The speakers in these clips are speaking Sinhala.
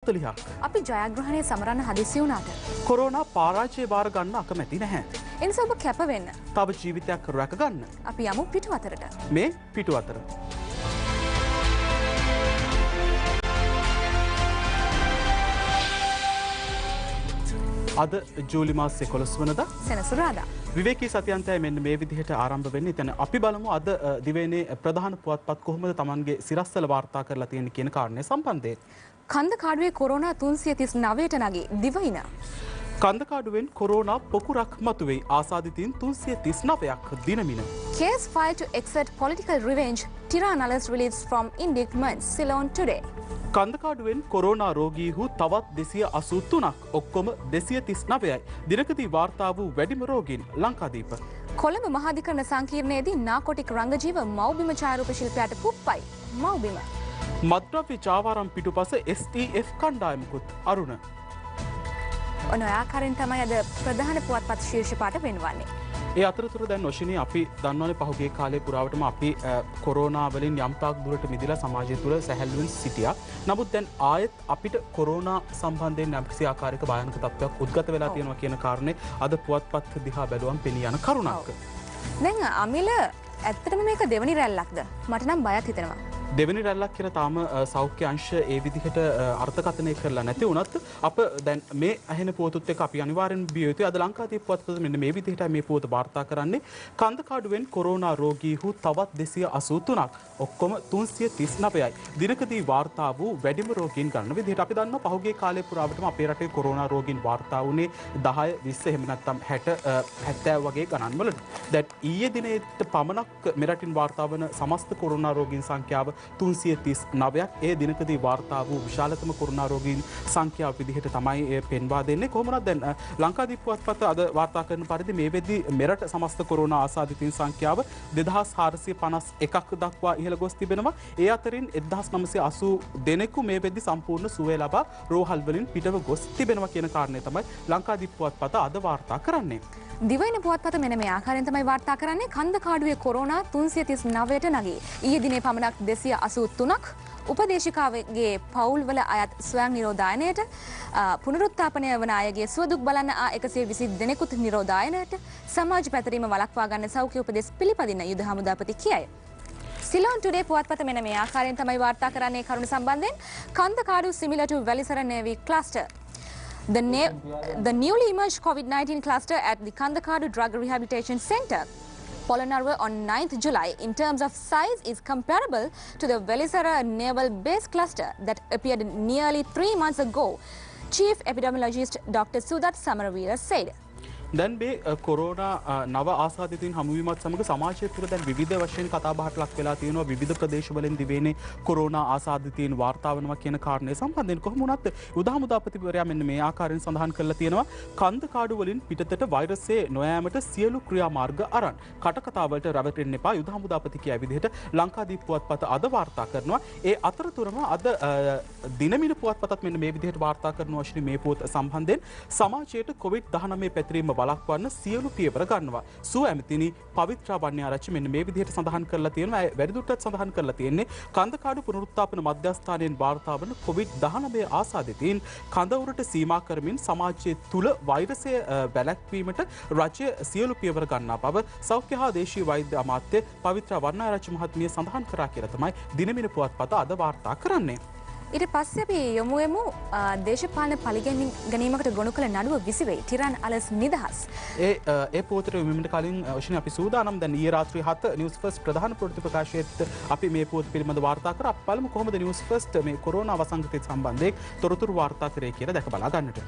40ක්. අපි ජයග්‍රහණය සමරන්න හදිසි වුණාට කොරෝනා පරාජය බාර ගන්න අකමැති නැහැ. එනිසා ඔබ කැප වෙන්න. තව ජීවිතයක් රැක ගන්න. අපි යමු පිටුවතරට. මේ පිටුවතර. අද ජූලි මාස 11 වෙනිදා සෙනසුරාදා. විවේකී සතියන්තය මෙන්න මේ විදිහට ආරම්භ වෙන්නේ. එතන අපි බලමු අද දිවයිනේ ප්‍රධාන පුවත්පත් කොහොමද Tamanගේ සිරස්වල වාර්තා කරලා තියෙන්නේ කියන කාරණේ සම්බන්ධයෙන්. කන්දකාඩුවේ කොරෝනා 339ට නැගී දිවයින. කන්දකාඩුවෙන් කොරෝනා පොකුරක් මතුවෙයි. ආසාදිතයින් 339ක් දිනමින. Case filed to exert political revenge. Tiranalas released from indictment. Ceylon today. කන්දකාඩුවෙන් කොරෝනා රෝගීහු තවත් 283ක් ඔක්කොම 239යි. දිනකදී වාර්තා වූ වැඩිම රෝගීන් ලංකාදීප. කොළඹ මහාධිකරණ සංකීර්ණයේදී නාකොටික් රංගජීව මව්බිම ඡායාරූප ශිල්පියාට පුප්පයි. මව්බිම. මත්ද්‍රව්‍ය චාවාරම් පිටුපස STF කණ්ඩායමකුත් අරුණ. ඔන්න ඔය ආකාරයෙන් තමයි අද ප්‍රධාන පුවත්පත් ශීර්ෂ පාඨ වෙනවන්නේ. ඒ අතරතුර දැන් ඔෂිනී අපි දන්නවනේ පහුගිය කාලේ පුරාවටම අපි කොරෝනා වලින් යම් තාක් දුරට මිදලා සමාජය තුළ සැහැල්ලුවෙන් සිටියා. නමුත් දැන් ආයෙත් අපිට කොරෝනා සම්බන්ධයෙන් යම්කිසි ආකාරයක භයානක තත්ත්වයක් උද්ගත වෙලා තියෙනවා කියන කාරණේ අද පුවත්පත් දිහා බැලුවම් පෙනී යන කරුණක්. දැන් අමිල ඇත්තටම මේක දෙවනි රැල්ලක්ද? මට නම් බයක් හිතෙනවා. දෙවනි රැල්ලක් කියලා තාම සෞඛ්‍ය අංශ ඒ විදිහට අර්ථකථනය කරලා නැති වුණත් අප දැන් මේ ඇහෙන පුවතුත් එක්ක අපි අනිවාර්යෙන් බිය යුතුයි. අද ලංකාදීප පුවත්පත මෙන්න මේ විදිහට මේ පුවත වාර්තා කරන්නේ. කන්දකාඩුවෙන් කොරෝනා රෝගීහු තවත් 283ක් ඔක්කොම 339යි. දිනකදී වාර්තා වූ වැඩිම රෝගීන් ගන්න විදිහට අපි දන්නවා පහුගිය කාලේ පුරාවටම අපේ රටේ කොරෝනා රෝගීන් වාර්තා වුණේ 10 20 එහෙම නැත්නම් 60 70 වගේ ගණන් වලට. දැන් ඊයේ දිනේට පමණක් මෙරටින් වාර්තා වන සමස්ත කොරෝනා රෝගීන් සංඛ්‍යාව 339ක්. ඒ දිනකදී වාර්තා වූ විශාලතම කොරෝනා රෝගීන් සංඛ්‍යාව විදිහට තමයි පෙන්වා දෙන්නේ. කොහොම වුණත් දැන් ලංකාදීප පුවත්පත අද වාර්තා කරන පරිදි මේ වෙද්දී මෙරට සමස්ත කොරෝනා ආසාදිතයින් සංඛ්‍යාව 2451ක් දක්වා ඉහළ ගොස් තිබෙනවා. ඒ අතරින් 1980 දෙනෙකු මේ වෙද්දී සම්පූර්ණ සුවය ලබා රෝහල් වලින් පිටව ගොස් තිබෙනවා කියන කාරණය තමයි ලංකාදීප පුවත්පත අද වාර්තා කරන්නේ. දිවයින පුවත්පත මෙන්න මේ ආකාරයෙන් තමයි වාර්තා කරන්නේ. කන්දකාඩුවේ කොරෝනා 339ට නැගී ඊයේ දිනේ පමණක් 283ක් උපදේශිකාවගේ පවුල්වල අයත් ස්වයං නිරෝධායනයට, පුනරුත්ථාපනය වන අයගේ සුවදුක් බලන්න 120 දෙනෙකුත් නිරෝධායනයට, සමාජ පැතරීම වළක්වා ගන්න සෞඛ්‍ය උපදෙස් පිළිපදින යුද හමුදාපති කියයි. Ceylon today පුවත්පත මෙන්න මේ ආකාරයෙන් තමයි වාර්තා කරන්නේ කරුණ සම්බන්ධයෙන්. කන්දකාඩු similar to Velisara Navy cluster. The newly emerged COVID-19 cluster at the Kandakadu Drug Rehabilitation Center, Polonnaruwa on 9th July, in terms of size, is comparable to the Velisara Naval Base cluster that appeared nearly 3 months ago, Chief Epidemiologist Dr. Sudat Samaraveera said. දැන් මේ කොරෝනා නව ආසාදිතයින් හමුවීමත් සමග සමාජය තුළ දැන් විවිධ වශයෙන් කතාබහට ලක් වෙලා තියෙනවා. විවිධ ප්‍රදේශවලින් දිවයිනේ කොරෝනා ආසාදිතයින් වාර්තා වෙනවා කියන කාරණේ සම්බන්ධයෙන් කොහොම වුණත් යුද හමුදාපතිවරයා මෙන්න මේ ආකාරයෙන් සඳහන් කරලා තියෙනවා. කන්දකාඩු වලින් පිටතට වෛරසය නොයෑමට සියලු ක්‍රියාමාර්ග අරන් කටකතා වලට රැවටෙන්න එපා. යුද හමුදාපති කියයි විදිහට ලංකාදීප පුවත්පත අද වාර්තා කරනවා. ඒ අතරතුරම අද දිනමින පුවත්පතත් මෙන්න මේ විදිහට වාර්තා කරනවා. මේ පුවත සම්බන්ධයෙන් සමාජයට COVID-19 පැතිරීම බලක්වන්න සියලු පියවර ගන්නවා. සුව ඇමතිනි පවිත්‍රා වන්‍යාරච්චි මෙන්න මේ විදිහට සඳහන් කරලා තියෙනවා. වැඩිදුරටත් සඳහන් කරලා තියෙන්නේ කන්දකාඩු පුනරුත්ථාපන මධ්‍යස්ථානයෙන් වාර්තා වන COVID-19 ආසාදිතයින් කඳවුරට සීමා කරමින් සමාජය තුළ වෛරසය වැළැක්වීමට රජය සියලු පියවර ගන්නා බව සෞඛ්‍ය හා දේශීය වෛද්‍ය අමාත්‍ය පවිත්‍රා වන්‍යාරච්චි මහත්මිය සඳහන් කරා කියලා තමයි දිනමින පුවත්පත අද වාර්තා කරන්නේ. ඊට පස්සේ අපි යොමුවෙමු දේශපාලන පරිගැනීමකට ගොනු කළ නඩුව විසිවෙයි. ටිරානලස් නිදහස්. ඒ පුවතට යොමුවීමට කලින් ඔෂිනී අපි සූදානම්. දැන් ඊයේ රාත්‍රී 7 නිවුස් ෆස්ට් ප්‍රධාන ප්‍රවෘත්ති ප්‍රකාශයේත් අපි මේ පුවත පිළිබඳව වාර්තා කරා. අපි බලමු කොහොමද නිවුස් ෆස්ට් මේ කොරෝනා වසංගතය සම්බන්ධයෙන් තොරතුරු වාර්තා කරේ කියලා දැක බලා ගන්නට.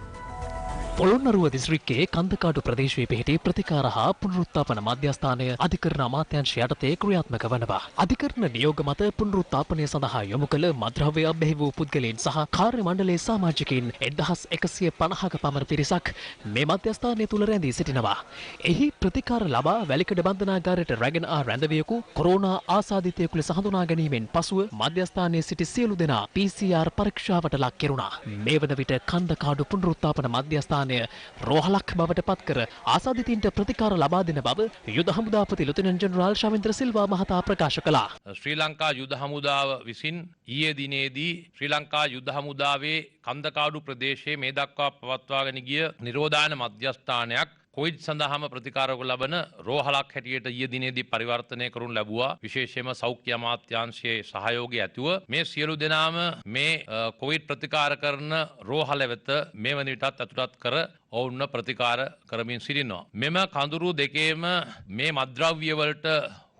පොළොන්නරුව දිස්ත්‍රික්කයේ කන්දකාඩු ප්‍රදේශයේ පිහිටි ප්‍රතිකාර හා පුනරුත්ථාපන මධ්‍යස්ථානය අධිකරණ අමාත්‍යාංශ යටතේ ක්‍රියාත්මක වනවා. අධිකරණ නියෝග මත පුනරුත්ථාපනය සඳහා යොමු කළ මද්‍රව්‍ය අබ්බැහි වූ පුද්ගලයන් සහ කාර්ය මණ්ඩලයේ සමාජිකයින් 1150ක පමණ පිරිසක් මේ මධ්‍යස්ථානය තුල රැඳී සිටිනවා. එහි ප්‍රතිකාර ලබා වැලිකඩ බන්ධනාගාරයට රැගෙන ආ රැඳවියෙකු කොරෝනා ආසාදිතයෙකු ලෙස හඳුනා ගැනීමෙන් පසුව මධ්‍යස්ථානයේ සිටි සියලු දෙනා PCR පරීක්ෂාවට ලක් කෙරුණා. මේ වන විට කන්දකාඩු පුනරුත්ථාපන මධ්‍යස්ථානයේ මධ්‍යස්ථානය රෝහලක් බවට පත්කර ආසාදිතයින්ට ප්‍රතිකාර ලබා දෙන බව යුද හමුදාපති ලෙතනන්ට් ජෙනරාල් ශවින්ද්‍ර සිල්වා මහතා ප්‍රකාශ කළා. ශ්‍රී ලංකා යුද හමුදාව විසින් ඊයේ දිනේදී ශ්‍රී ලංකා යුද හමුදාවේ කන්දකාඩු ප්‍රදේශයේ මේ දක්වා පවත්වාගෙන ගිය නිරෝධායන මධ්‍යස්ථානයක් කොවිඩ් සඳහාම ප්‍රතිකාරක ලබන රෝහලක් හැටියට ඊයේ දිනේදී පරිවර්තනය කරනු ලැබුවා. විශේෂයෙන්ම සෞඛ්‍ය අමාත්‍යාංශයේ සහයෝගය ඇතුව මේ සියලු දෙනාම මේ කොවිඩ් ප්‍රතිකාර කරන රෝහල වෙත මේ වන විටත් ඇතුළත් කර ඔවුන්ව ප්‍රතිකාර කරමින් සිටිනවා. මෙම කඳුරු දෙකේම මේ මද්ද්‍රව්‍ය වලට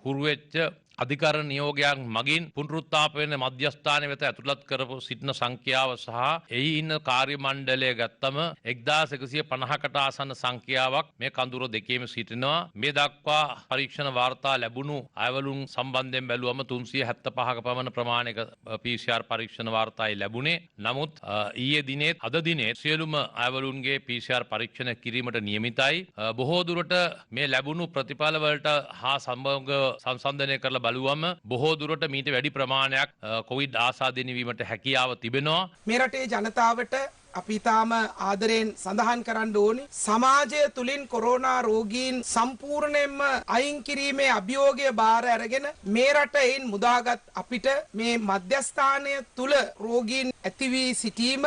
හුරු වෙච්ච අධිකරණ නියෝගයක් මගින් පුනරුත්ථාපන මධ්‍යස්ථානය වෙත ඇතුළත් කරපු සිටින සංඛ්‍යාව සහ එහි ඉන්න කාර්ය මණ්ඩලය ගත්තම 1150කට ආසන්න සංඛ්‍යාවක් මේ කඳුර දෙකේම සිටිනවා. මේ දක්වා පරීක්ෂණ වාර්තා ලැබුණු අයවලුන් සම්බන්ධයෙන් බැලුවම 375ක පමණ ප්‍රමාණයක PCR පරීක්ෂණ වාර්තායි ලැබුණේ. නමුත් ඊයේ දිනේ අද දිනේ සියලුම අයවලුන්ගේ PCR පරීක්ෂණ කිරීමට නියමිතයි. බොහෝ දුරට මේ ලැබුණු ප්‍රතිඵල වලට හා සංසන්දනය කරලා බලුවම බොහෝ දුරට මීට වැඩි ප්‍රමාණයක් කොවිඩ් ආසාදනය වීමට හැකියාව තිබෙනවා. මේ රටේ ජනතාවට අපි තාම ආදරයෙන් සඳහන් කරන්න ඕනි සමාජය තුලින් කොරෝනා රෝගීන් සම්පූර්ණයෙන්ම අයින් කිරීමේ අභියෝගය බාර අරගෙන මේ රටෙන් මුදාගත් අපිට මේ මධ්‍යස්ථානය තුල රෝගීන් ඇති වී සිටීම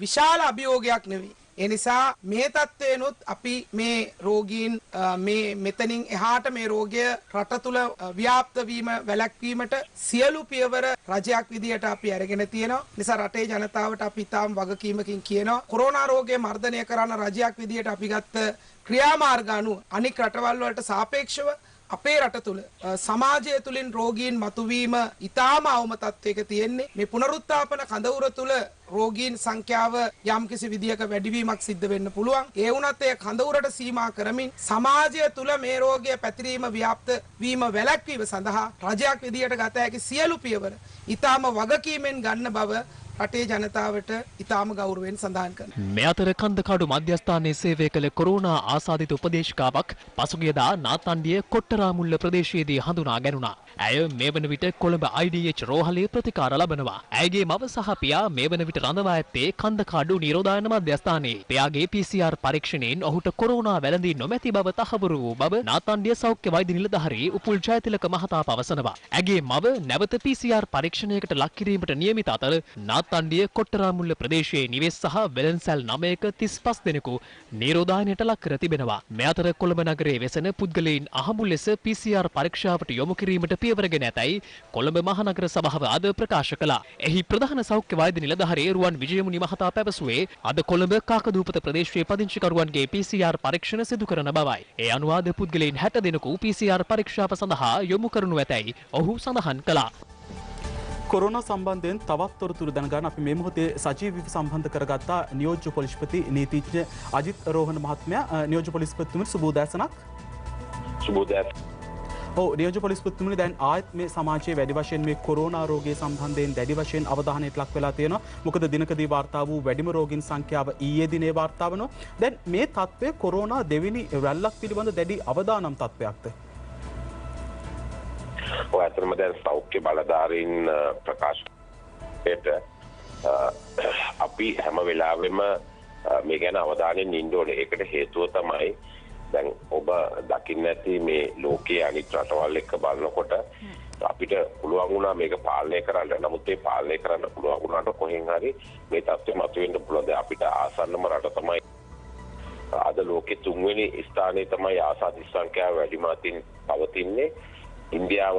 විශාල අභියෝගයක් නෙවෙයි. ඒ නිසා මේ තත්ත්වයනොත් අපි මේ රෝගීන් මේ මෙතනින් එහාට මේ රෝගය රට තුල ව්‍යාප්ත වීම වැළැක්වීමට සියලු පියවර රජයක් විදියට අපි අරගෙන තියෙනවා. නිසා රටේ ජනතාවට අපි තාම වගකීමකින් කියනවා කොරෝනා රෝගය මර්ධනය කරන රජයක් විදියට අපි ගත්ත ක්‍රියාමාර්ග අනුව අනික් රටවල් වලට සාපේක්ෂව අපේ රට තුල සමාජය තුලින් රෝගීන් මතුවීම ඉතාම අවම තත්වයක තියෙන්නේ. මේ පුනරුත්ථාපන කඳවුර තුල රෝගීන් සංඛ්‍යාව යම්කිසි විදියක වැඩිවීමක් සිද්ධ වෙන්න පුළුවන්. ඒ වුණත් ඒ කඳවුරට සීමා කරමින් සමාජය තුල මේ රෝගය පැතිරීම ව්‍යාප්ත වීම වැළැක්වීම සඳහා රජයක් විදියට ගත හැකි සියලු පියවර ඉතාම වගකීමෙන් ගන්න බව රටේ ජනතාවට ඉතාම ගෞරවයෙන් සඳහන් කරනවා. මේ අතර කන්දකාඩු මධ්‍යස්ථානයේ සේවය කළ කොරෝනා ආසාදිත උපදේශිකාවක් පසුගියදා නාතන්ඩිය කොට්ටරාමුල්ල ප්‍රදේශයේදී හඳුනා ගැනුණා. ඇය මේ වන විට කොළඹ IDH රෝහලේ ප්‍රතිකාර ලබනවා. ඇයගේ මව සහ පියා මේ වන විට රඳවා ඇත්තේ කන්දකාඩු නිරෝධායන මධ්‍යස්ථානයේ. පියාගේ PCR පරීක්ෂණයෙන් ඔහුට කොරෝනා වැළඳී නොමැති බව තහවුරු වූ බව නාතන්ඩිය සෞඛ්‍ය වෛද්‍ය නිලධාරී උපුල් ජයතිලක මහතා පවසනවා. ඇගේ මව නැවත PCR පරීක්ෂණයකට ලක් කිරීමට නියමිත අතර නාතන්ඩිය කොට්ටරාමුල්ල ප්‍රදේශයේ නිවෙස් සහ වෙළන්සැල් 9ක 35 දෙනෙකු නිරෝධායනයට ලක් කර තිබෙනවා. මේ අතර කොළඹ නගරයේ වෙසෙන පුද්ගලයන් අහඹු ලෙස PCR පරීක්ෂාවට යොමු කිරීමට පියවරගෙන ඇතැයි කොළඹ මහනගර සභාව අද ප්‍රකාශ කළා. එහි ප්‍රධාන සෞඛ්‍ය වෛද්‍ය නිලධාරී රුවන් විජයමුනි මහතා පැවසුවේ අද කොළඹ කාකදූපත ප්‍රදේශයේ පදිංචිකරුවන්ගේ PCR පරීක්ෂණ සිදු කරන බවයි. ඒ අනුව අද පුද්ගලයන් 60 දෙනෙකු PCR පරීක්ෂාව සඳහා යොමු කරනු ඇතැයි ඔහු සඳහන් කළා. කොරෝනා සම්බන්ධයෙන් තවත් තොරතුරු දැනගන්න අපි මේ මොහොතේ සජීවීව සම්බන්ධ කරගත්තා නියෝජ්‍ය පොලිස්පති නීතිඥ අජිත් රෝහණ මහත්මයා. නියෝජ්‍ය පොලිස්පතිතුමනි සුබ උදෑසනක්. සුබ උදෑසන. නියෝජ්‍ය පොලිස්පතිතුමනි දැන් ආයෙත් මේ සමාජයේ වැඩි වශයෙන් මේ කොරෝනා රෝගය සම්බන්ධයෙන් දැඩි වශයෙන් අවධානයට ලක් වෙලා තියෙනවා. මොකද දිනකදී වාර්තා වූ වැඩිම රෝගීන් සංඛ්‍යාව ඊයේ දිනේ වාර්තා වෙනවා. දැන් මේ තත්ත්වය කොරෝනා දෙවෙනි රැල්ලක් පිළිබඳ දැඩි අවදානම් තත්ත්වයක්ද? ඇත්තටම දැන් සෞඛ්‍ය බලධාරීන් ප්‍රකාශයට අපි හැම වෙලාවෙම මේ ගැන අවධානයෙන් ඉන්න ඕනේ. ඒකට හේතුව තමයි දැන් ඔබ දකින්න ඇති මේ ලෝකයේ අනිත් රටවල් එක්ක බලනකොට අපිට පුළුවන් වුණා මේක පාලනය කරන්න. නමුත් ඒ පාලනය කරන්න පුළුවන් වුණාට කොහෙන් හරි මේ තත්ත්වෙ මතුවෙන්න පුළුවන්. දැන් අපිට ආසන්නම රට තමයි අද ලෝකේ 3 වෙනි ස්ථානයේ තමයි ආසාදිත සංඛ්‍යාව වැඩිම අතින් පවතින්නේ. ඉන්දියාව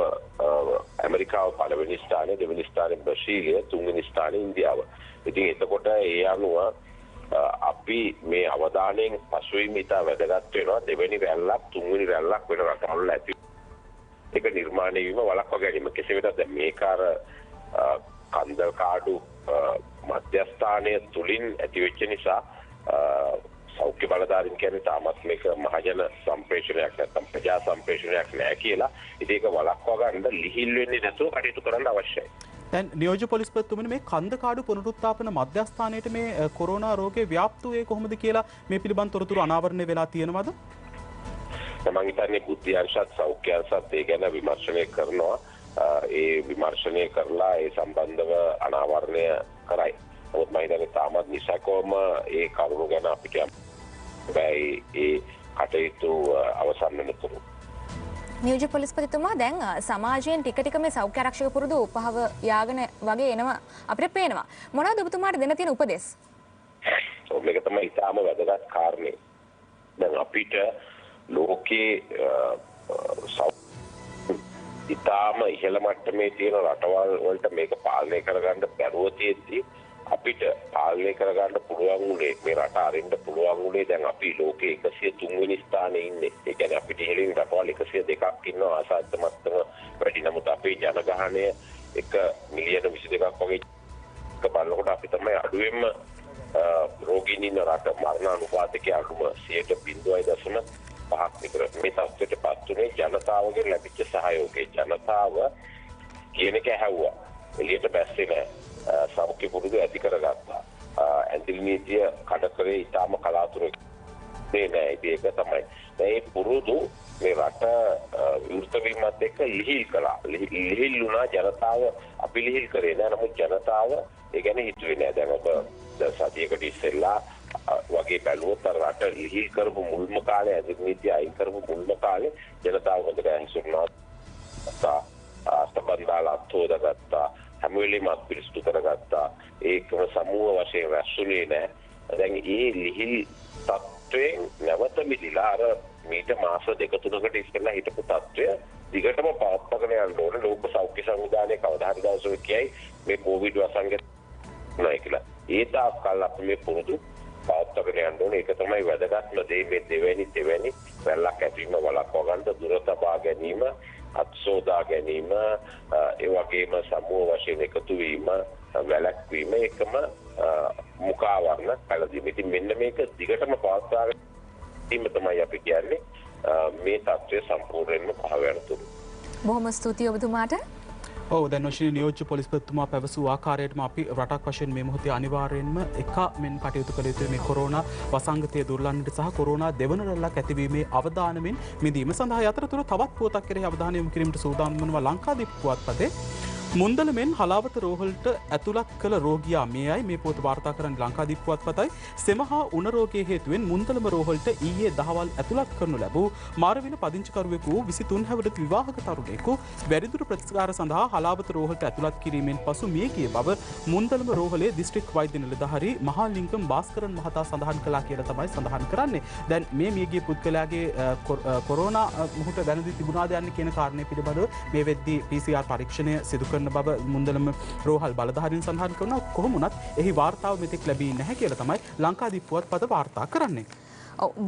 ඇමරිකාව පළවෙනි ස්ථානයේ, දෙවෙනි ස්ථානයේ බ්‍රසීලය, තුන්වෙනි ස්ථානයේ ඉන්දියාව. ඉතින් එතකොට ඒ අනුව අපි මේ අවධානයෙන් පසුවීම ඉතා වැදගත් වෙනවා. දෙවෙනි රැල්ලක්, තුන්වෙනි රැල්ලක් වෙන රටවල් ඇති. ඒක නිර්මාණය වීම වළක්වා ගැනීම. කෙසේ වෙතත් දැන් මේක අර කන්දකාඩු මධ්‍යස්ථානය තුලින් ඇතිවෙච්ච නිසා සෞඛ්‍ය බලධාරීන් කියන්නේ තාමත් මේක මහජන සම්ප්‍රේෂණයක් නැත්නම් ප්‍රජා සම්ප්‍රේෂණයක් නෑ කියලා. ඉතින් ඒක වළක්වා ගන්න ලිහිල් වෙන්නේ නැතුව කටයුතු කරන්න අවශ්‍යයි. දැන් නියෝජ්‍ය පොලිස්පතිතුමනි මේ කන්දකාඩු පුනරුත්ථාපන මධ්‍යස්ථානයේට මේ කොරෝනා රෝගේ ව්‍යාප්ත වූයේ කොහොමද කියලා මේ පිළිබඳ තොරතුරු අනාවරණය වෙලා තියෙනවද? මම හිතන්නේ බුද්ධ්‍යංශත් සෞඛ්‍යංශත් ඒ ගැන විමර්ශනය කරනවා. ඒ විමර්ශනය කරලා ඒ සම්බන්ධව අනාවරණය කරයි. නමුත් මම හිතන්නේ තාමත් නිසකවම ඒ කරුණු ගැන අපිට හැබැයි ඒ කටයුතු අවසන් වෙනතුරු නියෝජ්‍ය පොලිස්පතිතුමා දැන් සමාජයෙන් ටික ටික මේ සෞඛ්‍ය ආරක්ෂක පුරුදු උපහව යාගෙන වගේ එනවා අපිට පේනවා. මොනවද ඔබතුමාට දෙන්න තියෙන උපදෙස්? මේක තමයි ඉතාම වැදගත් කාරණේ. දැන් අපිට ලෝකේ ඉතාම ඉහළ මට්ටමේ තියෙන රටවල් වලට මේක පාලනය කරගන්න බැරුව තියෙද්දි අපිට පාලනය කරගන්න පුළුවන් උනේ මේ රට අරින්න පුළුවන් උනේ දැන් අපි ලෝකේ 103 වෙනි ස්ථානයේ ඉන්නේ. ඒ කියන්නේ අපිට ඉහළින් රටවල් 102ක් ඉන්නවා ආසාදිත මට්ටම වැඩි. නමුත් අපේ ජනගහනය 1 මිලියන 22ක් වගේ බලනකොට අපි තමයි අඩුවෙන්ම රෝගීන් ඉන්න රට. මරණ අනුපාතකයේ අඩුම 0.5% විතර. මේ තත්ත්වයට පත් වුණේ ජනතාවගෙන් ලැබිච්ච සහයෝගය. ජනතාව කියන එක ඇහුවා. එළියට බැස්සේ නැහැ. සෞඛ්‍ය පුරුදු ඇති කරගත්තා. ඇන්තිල් නීතිය කඩකරේ ඉතාම කලාතුරකින් නෑ. ඒක තමයි. මේ පුරුදු මේ රට විවෘත වීමත් එක්ක ලිහිල් කළා. ලිහිල් වුණා ජනතාව. අපි ලිහිල් කරේ නෑ. නමුත් ජනතාව ඒ ගැන හිතුවේ නෑ. දැන් ඔබ සතියකට ඉස්සෙල්ලා වගේ බැලුවොත් රට ලිහිල් කරපු මුල්ම කාලේ ඇන්තිල් නීතිය අයින් කරපු මුල්ම කාලේ ජනතාව හොඳට ඇහිසුණා. අස්තබන්දාලා අත්හොදාගත්තා. හැම වෙලෙම පිරිසිදු කරගත්තා. ඒකම සමූහ වශයෙන් රැස්ුනේ නැහැ. දැන් මේ ලිහිල් තත්ත්වයෙන් නැවත මිදලා අර මීට මාස 2-3කට ඉස්සෙල්ලා හිටපු තත්ත්වය දිගටම පවත්වාගෙන යන්න ඕනේ. ලෝක සෞඛ්‍ය සංවිධානයේ කවදා හරි දවසක කියයි මේ කොවිඩ් වසංගතය නැහැ කියලා. ඒ තාක්කල් අපි මේ පුරුදු පවත්වාගෙන යන්න ඕනේ. ඒක තමයි වැදගත්ම දේ. මේ දෙවැනි වැල්ලක් ඇතිවීම වළක්වා ගන්න දුර තබා ගැනීම, අත්සෝදා ගැනීම, ඒ වගේම සමූහ වශයෙන් එකතු වීම, වැළැක්වීම, එකම මුඛාවරණ පැළඳීම. ඉතින් මෙන්න මේක දිගටම පවත්වාගෙන යාම තමයි අපි කියන්නේ මේ තත්ත්වය සම්පූර්ණයෙන්ම පහ වෙනතුරු. බොහොම ස්තුතියි ඔබතුමාට. ඔව් දැන් ඔෂිනී නියෝජ්‍ය පොලිස්පතිතුමා පැවසූ ආකාරයටම අපි රටක් වශයෙන් මේ මොහොතේ අනිවාර්යයෙන්ම එක මෙන් කටයුතු කළ යුතුයි මේ කොරෝනා වසංගතය දුර්ලභන්නට සහ කොරෝනා දෙවන රැල්ලක් ඇතිවීමේ අවධානයෙන් මිදීම සඳහා යතරතුර තවත් පුවතක් කෙරෙහි අවධානය යොමු කිරීමට සූදානම් වනවා ලංකාදීප පුවත්පතේ. මුන්දලමෙන් හලාවත රෝහලට ඇතුළත් කළ රෝගියා මේයි මේ පුවත වාර්තා කරන ලංකාදීප පුවත්පතයි. සෙම හා උණ රෝගයේ හේතුවෙන් මුන්දලම රෝහලට ඊයේ දහවල් ඇතුළත් කරනු ලැබූ මාරවිල පදිංචිකරුවෙකු 23 හැවිරිදි විවාහක තරුණයෙකු වැඩිදුර ප්‍රතිකාර සඳහා හලාවත රෝහලට ඇතුළත් කිරීමෙන් පසු මිය ගිය බව මුන්දලම රෝහලේ දිස්ත්‍රික් වෛද්‍ය නිලධාරී මහාලිංගම් භාස්කරන් මහතා සඳහන් කළා කියලා තමයි සඳහන් කරන්නේ. දැන් මේ මියගිය පුද්ගලයාගේ කොරෝනා මොහොත දැනුදී තිබුණාද යන්නේ කියන කාරණය පිළිබඳව මේ වෙද්දී PCR පරීක්ෂණය සිදු කරන බව මුන්දලම රෝහල් බලධාරීන් සඳහන් කරනවා. කොහොම වුණත් එහි වාර්තාව මෙතෙක් ලැබී නැහැ කියලා තමයි ලංකාදීප පුවත්පත වාර්තා කරන්නේ.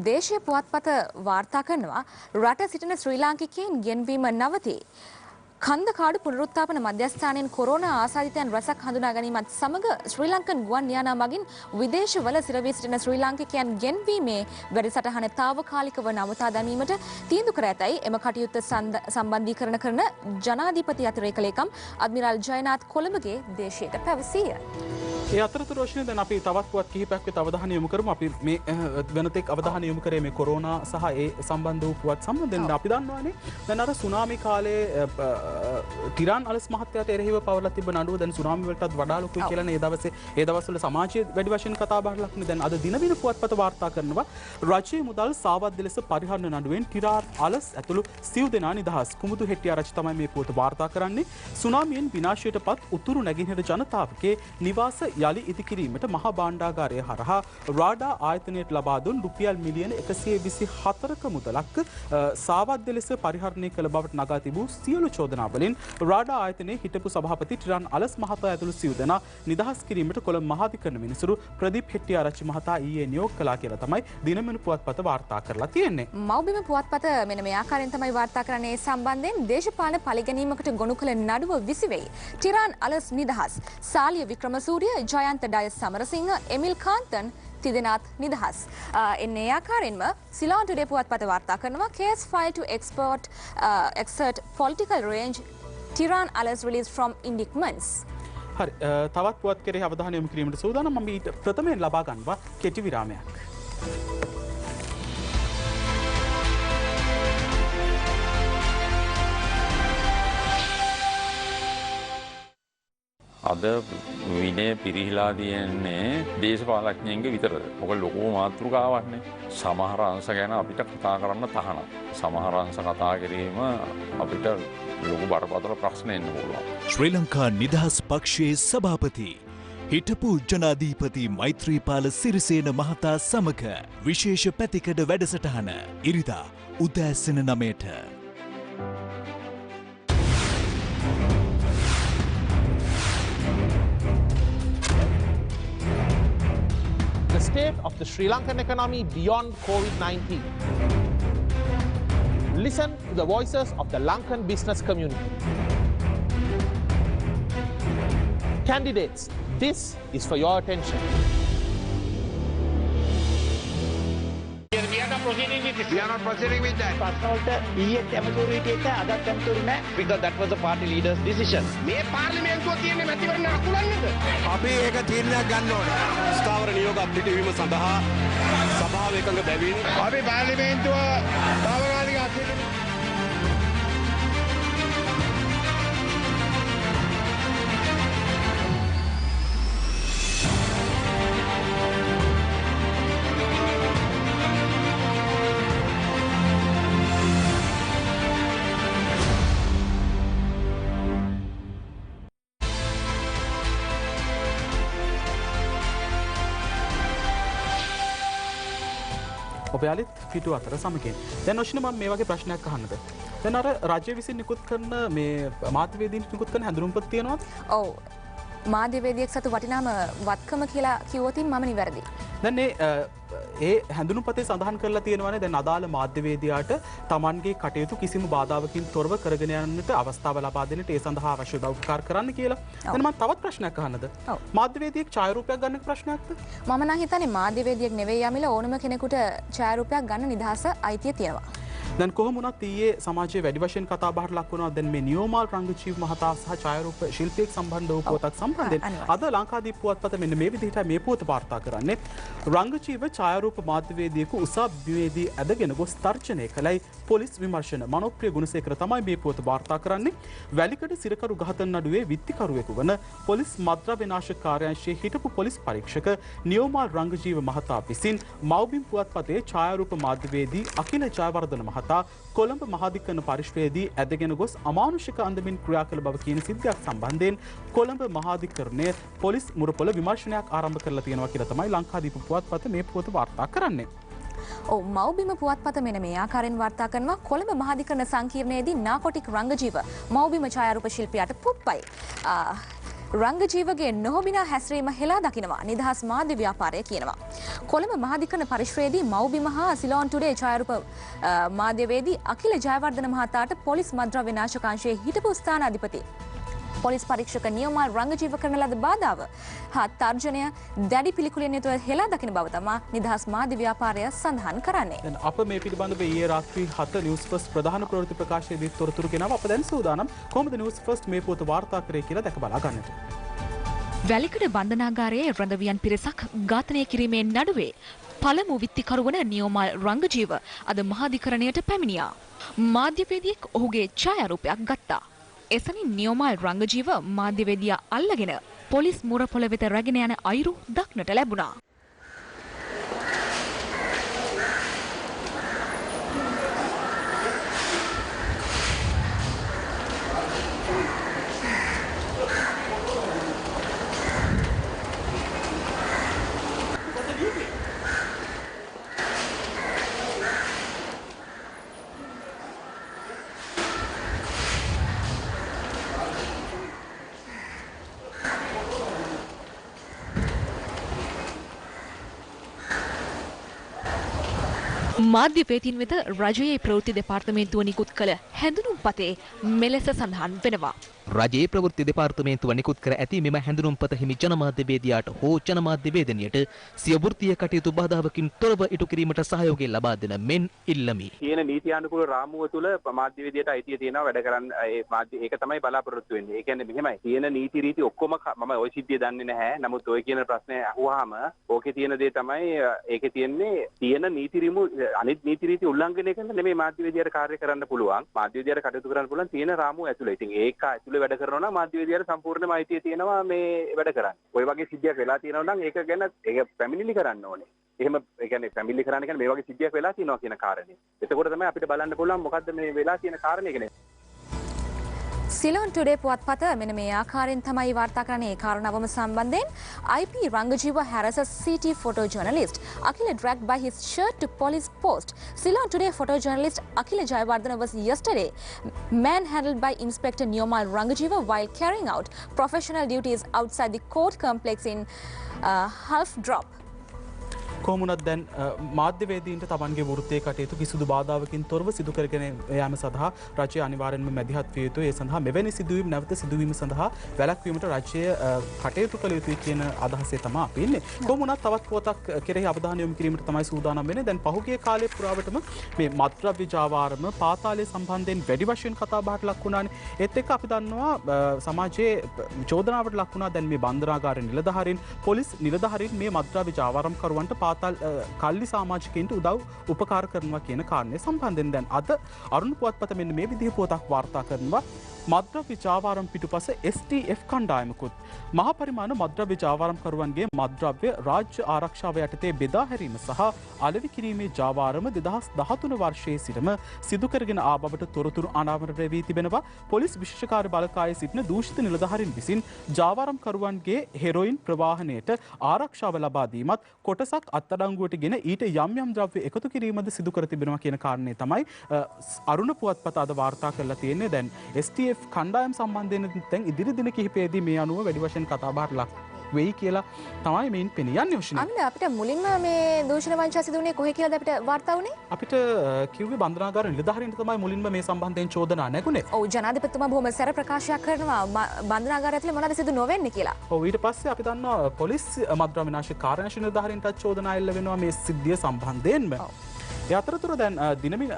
දේශීය පුවත්පත වාර්තා කරනවා රට සිටින ශ්‍රී ලාංකිකයන් ගෙන්වීම නවතී. කන්දකාඩු පුනරුත්ථාපන මධ්‍යස්ථානයෙන් කොරෝනා ආසාදිතයන් රැසක් හඳුනා ගැනීමත් සමග ශ්‍රී ලංකන් ගුවන් යානා මගින් විදේශවල සිරවී සිටින ශ්‍රී ලාංකිකයන් ගෙන්වීමේ වැඩසටහන තාවකාලිකව නවතා දැමීමට තීන්දුව කර ඇතැයි එම කටයුත්ත සම්බන්ධීකරණ කරන ජනාධිපති අතිරේක ලේකම් අද්මිරාල් ජයනාත් කොළඹගේ දේශයට පැවසීය. ඒ අතරතුර රෝෂණය දැන් අපි තවත් පුවත් කිහිපයක් වෙත අවධානය යොමු කරමු. අපි මේ වෙනතෙක් අවධානය යොමු කරේ මේ කොරෝනා සහ ඒ සම්බන්ධ වූ පුවත් සම්බන්ධයෙන් අපි දන්නවානේ දැන් අර සුනාමි කාලේ ටිරාන් අලස් මහත්තයාට එරෙහිව පවරලා තිබ්බ නඩුව දැන් සුනාමි වලටත් වඩා ලොකුයි කියලා නේ ඒ දවස්වල සමාජයේ වැඩි වශයෙන් කතා බහට ලක් වුණේ. දැන් අද දිනවින පුවත්පත වාර්තා කරනවා රජයේ මුදල් සාවද්ද ලෙස පරිහරණ නඩුවෙන් ටිරාන් අලස් ඇතුළු සිව් දෙනා නිදහස්. කුමුදු හෙට්ටිආරච්චි තමයි මේ පුවත වාර්තා කරන්නේ. සුනාමියෙන් විනාශයට පත් උතුරු නැගෙනහිර ජනතාවගේ නිවාස යළි ඉදිකිරීමට මහා භාණ්ඩාගාරය හරහා රාඩා ආයතනයට ලබා දුන් රුපියල් මිලියන 124ක මුදලක් සාවද්ද ලෙස පරිහරණය කළ බවට නගා තිබූ සියලු චෝදනාවලින් රාඩා ආයතනයේ හිටපු සභාපති ටිරාන් අලස් මහතා ඇතුළු සිව් දෙනා නිදහස් කිරීමට කොළඹ මහාධිකරණ මිනිසුරු ප්‍රදීප් හෙට්ටිආරච්චි මහතා ඊයේ නියෝග කළා කියලා තමයි දිනමන පුවත්පත වාර්තා කරලා තියෙන්නේ. මව්බිම පුවත්පත මෙන්න මේ ආකාරයෙන් තමයි වාර්තා කරන්නේ. සම්බන්ධයෙන් දේශපාලන පරිගැනීමකට ගොනු කළ නඩුව විසිවෙයි. ටිරාන් අලස් නිදහස්. සාලිය වික්‍රමසූරිය, ජයන්ත ඩයස් සමරසිංහ, එමිල් කාන්තන් තිදෙනාත් නිදහස්. එන්නේ ආකාරයෙන්ම සිලෝන් ටුඩේ පුවත්පත වාර්තා කරනවා case file to exert political range, Tiran Alas released from indictments. හරි තවත් පුවත් කෙරෙහි අවධානය යොමු කිරීමට සූදානම්. මම ඊට ප්‍රථමයෙන් ලබා ගන්නවා කෙටි විරාමයක්. අද විනය පිරිහිලා තියෙන්නේ දේශපාලඥයන්ගේ විතරද. මොකද ලොකු මාතෘකාවක්නේ. සමහර අංශ ගැන අපිට කතා කරන්න තහනම්. සමහර අංශ කතා කිරීම අපිට ලොකු බරපතල ප්‍රශ්න එන්න පුළුවන්. ශ්‍රී ලංකා නිදහස් පක්ෂයේ සභාපති හිටපු ජනාධීපති මෛත්‍රීපාල සිරිසේන මහතා සමග විශේෂ පැතිකඩ වැඩසටහන ඉරිදා උදෑසන 9ට. The state of the Sri Lankan economy beyond COVID-19. Listen to the voices of the Lankan business community. Candidates, this is for your attention. We are not proceeding with this. We are not proceeding with that. Because that was the party leader's decision. මේ පාර්ලිමේන්තුව තියෙන්නේ මැතිවරණ අකුලන්නේද? අපි ඒක තීරණයක් ගන්න ඕනේ. ස්ථාවර නියෝග අපිටවීම සඳහා සභාව එකඟ බැවින් අපි පාර්ලිමේන්තුව තාවකාලික අත්හිටුවීම ඔබයාලිත් පිටු අතර සමගින්. දැන් ඔෂ්ණ මම මේ වගේ ප්‍රශ්නයක් අහන්නද? දැන් අර රාජ්‍ය විසින් නිකුත් කරන මේ මාධ්‍යවේදීන් නිකුත් කරන හැඳුනුම්පත් තියෙනවද? ඔව්. මාධ්‍යවේදියෙක් සතු වටිනාම වත්කම කියලා කිව්වොතින් මම නිවැරදි. දැන් ඒ හැඳුනුම්පතේ සඳහන් කරලා තියෙනවානේ දැන් අදාළ මාධ්‍යවේදියාට Tamanගේ කටයුතු කිසිම බාධාවකින් තොරව කරගෙන යන්නට අවස්ථාව ලබා දෙන්නට ඒ සඳහා අවශ්‍ය උපකාර කරන්න කියලා. දැන් මම තවත් ප්‍රශ්නයක් අහන්නද? මාධ්‍යවේදියෙක් ඡායාරූපයක් ගන්න ප්‍රශ්නයක්ද? මම නම් හිතන්නේ මාධ්‍යවේදියෙක් නෙවෙයි යමිල ඕනම කෙනෙකුට ඡායාරූපයක් ගන්න නිදහස අයිතිය තියෙනවා. දැන් කොහොම වුණත් ඊයේ සමාජයේ වැඩි වශයෙන් කතා බහට ලක් වුණා දැන් මේ නියෝමාල් රංගජීව මහතා සහ ඡායාරූප ශිල්පියෙක් සම්බන්ධ වූ පුවතක් සම්බන්ධයෙන් අද ලංකාදීප පුවත්පත මෙන්න මේ විදිහට මේ පුවත වාර්තා කරන්නේ රංගජීව ඡායාරූප මාධ්‍යවේදියෙකු උසාවියේදී ඇදගෙන ගොස් තර්ජනය කළයි පොලිස් විමර්ශන මනෝප්‍රිය ගුණසේකර තමයි මේ පුවත වාර්තා කරන්නේ වැලිකඩ සිරකරු ඝාතන නඩුවේ විත්තිකරුවෙකු වන පොලිස් මද්ද්‍රව්‍ය නාශක කාර්යාංශයේ හිටපු පොලිස් පරීක්ෂක නියෝමාල් රංගජීව මහතා විසින් මව්බිම් පුවත්පතේ ඡායාරූප මාධ්‍යවේදී අකිල ජයවර්ධන මහතා කොළඹ මහාධිකරණ පරිශ්‍රයේදී ඇදගෙන ගොස් අමානුෂික අන්දමින් ක්‍රියා කළ බව කියන සිද්ධියක් සම්බන්ධයෙන් කොළඹ මහාධිකරණය පොලිස් මුරපොළ විමර්ශනයක් ආරම්භ කරලා තියෙනවා කියලා තමයි ලංකාදීප පුවත්පත මේ පුවත වාර්තා කරන්නේ. ඔව් මව්බිම පුවත්පත මෙන්න මේ ආකාරයෙන් වාර්තා කරනවා කොළඹ මහාධිකරණ සංකීර්ණයේදී නාකොටික් රංගජීව මව්බිම ඡායාරූප ශිල්පියාට පුප්පයි. රංගජීවගේ නොහොබිනා හැසිරීම හෙලා දකිනවා නිදහස් මාධ්‍ය ව්‍යාපාරය කියනවා. කොළඹ මහාධිකරණ පරිශ්‍රයේදී මව්බිම හා සිලෝන් ටුඩේ ඡායාරූප මාධ්‍යවේදී අකිල ජයවර්ධන මහතාට පොලිස් මද්ද්‍රව්‍ය නාශකාංශයේ හිටපු ස්ථානාධිපති පොලිස් පරීක්ෂක නියෝමාල් රංගජීව කරන ලද බාධාව හා තර්ජනය දැඩි පිළිකුලෙන් යුතුව හෙලා දකින බව තමයි නිදහස් මාධ්‍ය ව්‍යාපාරය සඳහන් කරන්නේ. දැන් අප මේ පිළිබඳව ඊයේ රාත්‍රී 7 නිවුස් ෆස්ට් ප්‍රධාන ප්‍රවෘත්ති ප්‍රකාශයේදී තොරතුරු ගෙනාව. අප දැන් සූදානම් කොහොමද නිවුස් ෆස්ට් මේ පොත වාර්තා කරේ කියලා දැක බලා ගන්නට. වැලිකඩ බන්ධනාගාරයේ රඳවියන් පිරිසක් ඝාතනය කිරීමේ නඩුවේ පළමු විත්තිකරුවන නියෝමාල් රංගජීව අද මහාධිකරණයට පැමිණියා. මාධ්‍යවේදියෙක් ඔහුගේ ඡායාරූපයක් ගත්තා. එසනින් නියෝමාල් රංගජීව මාධ්‍යවේදියා අල්ලගෙන පොලිස් මුරපොළ වෙත රැගෙන යන අයුරු දක්නට ලැබුණා. මාධ්‍යවේදීන් වෙත රජයේ ප්‍රවෘත්ති දෙපාර්තමේන්තුව නිකුත් කළ හැඳුනුම්පතේ මෙලෙස සඳහන් වෙනවා. රජයේ ප්‍රවෘත්ති දෙපාර්තමේන්තුව නිකුත් කර ඇති මෙම හැඳුනුම්පත හිමි ජනමාධ්‍යවේදියාට හෝ ජනමාධ්‍යවේදනියට සිය වෘත්තීය කටයුතු බාධාවකින් තොරව ඉටු කිරීමට සහයෝගය ලබා දෙන මෙන් ඉල්ලමි. තියෙන නීති අනුකූල රාමුව තුළ මාධ්‍යවේදියට අයිතිය තියෙනවා වැඩ කරන්න ඒක තමයි බලාපොරොත්තු වෙන්නේ. ඒ කියන්නේ මෙහෙමයි. තියෙන නීති රීති ඔක්කොම මම ওই සිද්ධිය දන්නේ නැහැ. නමුත් ඔය කියන ප්‍රශ්නේ අහුවාම ඕකේ තියෙන දේ තමයි ඒකේ තියෙන්නේ තියෙන නීති අනිත් නීති රීති උල්ලංඝනය කරන නෙමෙයි මාධ්‍යවේදියාට කාර්ය කරන්න පුළුවන්. මාධ්‍යවේදියාට කටයුතු කරන්න පුළුවන් තියෙන රාමුව ඇතුළේ. ඉතින් ඒක ඇතුළේ වැඩ කරනවා නම් මාධ්‍යවේදියාට සම්පූර්ණම අයිතිය තියෙනවා මේ වැඩ කරන්න. ඔය වගේ සිද්ධියක් වෙලා තියෙනවා නම් ඒක ගැන ඒක පැමිණිලි කරන්න ඕනේ. එහෙම ඒ කියන්නේ පැමිණිලි කරන්න කියන්නේ මේ වගේ සිද්ධියක් වෙලා තියෙනවා කියන කාරණේ. එතකොට තමයි අපිට බලන්න පුළුවන් මොකද්ද මේ වෙලා තියෙන කාරණේ කියන්නේ. සිලෝන් ටුඩේ පුවත්පත මෙන්න මේ ආකාරයෙන් තමයි වාර්තා කරන්නේ. ඒ කාරණාවම සම්බන්ධයෙන් IP Rangajiva harasses CT photojournalist. Akila dragged by his shirt to police post. Ceylon Today photojournalist Akila Jayawardena was yesterday manhandled by Inspector Nyomal Rangajiva while carrying out professional duties outside the court complex in Half Drop. කොමුණත් දැන් මාධ්‍යවේදීන්ට තමන්ගේ වෘත්තයේ කටයුතු කිසිදු බාධාවකින් තොරව සිදු කරගෙන යාම සඳහා රජය අනිවාර්යෙන්ම මැදිහත් විය යුතුයි. ඒ සඳහා මෙවැනි සිදුවීම් නැවත සිදුවීම සඳහා වැළැක්වීමට රජය කටයුතු කළ යුතුයි කියන අදහසේ තමයි අපි ඉන්නේ. කොමුණත් තවත් පුවතක් කෙරෙහි අවධානය යොමු කිරීමට තමයි සූදානම් වෙන්නේ. දැන් පහුගිය කාලයේ පුරාවටම මේ මත්ද්‍රව්‍ය ජාවාරම පාතාලය සම්බන්ධයෙන් වැඩි වශයෙන් කතා බහට ලක් වුණානේ. ඒත් එක්ක අපි දන්නවා සමාජයේ චෝදනාවට ලක් වුණා දැන් මේ බන්ධනාගාර නිලධාරීන් පොලිස් නිලධාරීන් මේ මත්ද්‍රව්‍ය ජාවාරම් කරුවන්ට පාතාල කල්ලි සමාජිකයින්ට උදව් උපකාර කරනවා කියන කාරණය සම්බන්ධයෙන් දැන් අද අරුණ පුවත්පත මෙන්න මේ විදිහේ පුවතක් වාර්තා කරනවා. මද්‍රව්‍ය ජාවාරම් පිටුපස STF කණ්ඩායමකුත් මහ පරිමාණ මද්‍රව්‍ය ජාවාරම්කරුවන්ගේ මද්‍රව්‍ය රාජ්‍ය ආරක්ෂාව යටතේ බෙදා හැරීම සහ අලෙවි කිරීමේ ජාවාරම 2013 වර්ෂයේ සිටම සිදු කරගෙන ආ බවට තොරතුරු අනාවරණය වී තිබෙනවා. පොලිස් විශේෂකාර්ය බලකායේ සිටින දූෂිත නිලධාරීන් විසින් ජාවාරම්කරුවන්ගේ හෙරොයින් ප්‍රවාහනයට ආරක්ෂාව ලබා දීමත් කොටසක් අත්අඩංගුවට ගෙන ඊට යම් යම් ද්‍රව්‍ය එකතු කිරීමද සිදු කර තිබෙනවා කියන කාරණේ තමයි අරුණ පුවත්පත අද වාර්තා කරලා තියෙන්නේ. දැන් STF කණ්ඩායම් සම්බන්ධයෙන් දැන් ඉදිරි දින කිහිපයේදී මේ අනුව වැඩි වශයෙන් කතා බහට ලක් වෙයි කියලා තමයි මේන් පෙනී යන්නේ ඔෂිනි. අන්න අපිට මුලින්ම මේ දූෂණ වංචා සිදු වුණේ කොහේ කියලාද අපිට වාර්තා වුණේ? අපිට කිව්වේ බන්ධනාගාර නිලධාරීන්ට තමයි මුලින්ම මේ සම්බන්ධයෙන් චෝදනා නැගුණේ. ඔව් ජනාධිපතිතුමා බොහොම සැර ප්‍රකාශයක් කරනවා බන්ධනාගාරය ඇතුලේ මොනවද සිදු නොවෙන්නේ කියලා. ඔව් ඊට පස්සේ අපි දන්නවා පොලිස් මද්ද්‍රව්‍ය විනාශ කාර්යාංශ නිලධාරීන්ට චෝදනා එල්ල වෙනවා මේ සිද්ධිය සම්බන්ධයෙන්ම. ඒ අතරතුර දැන් දිනමින්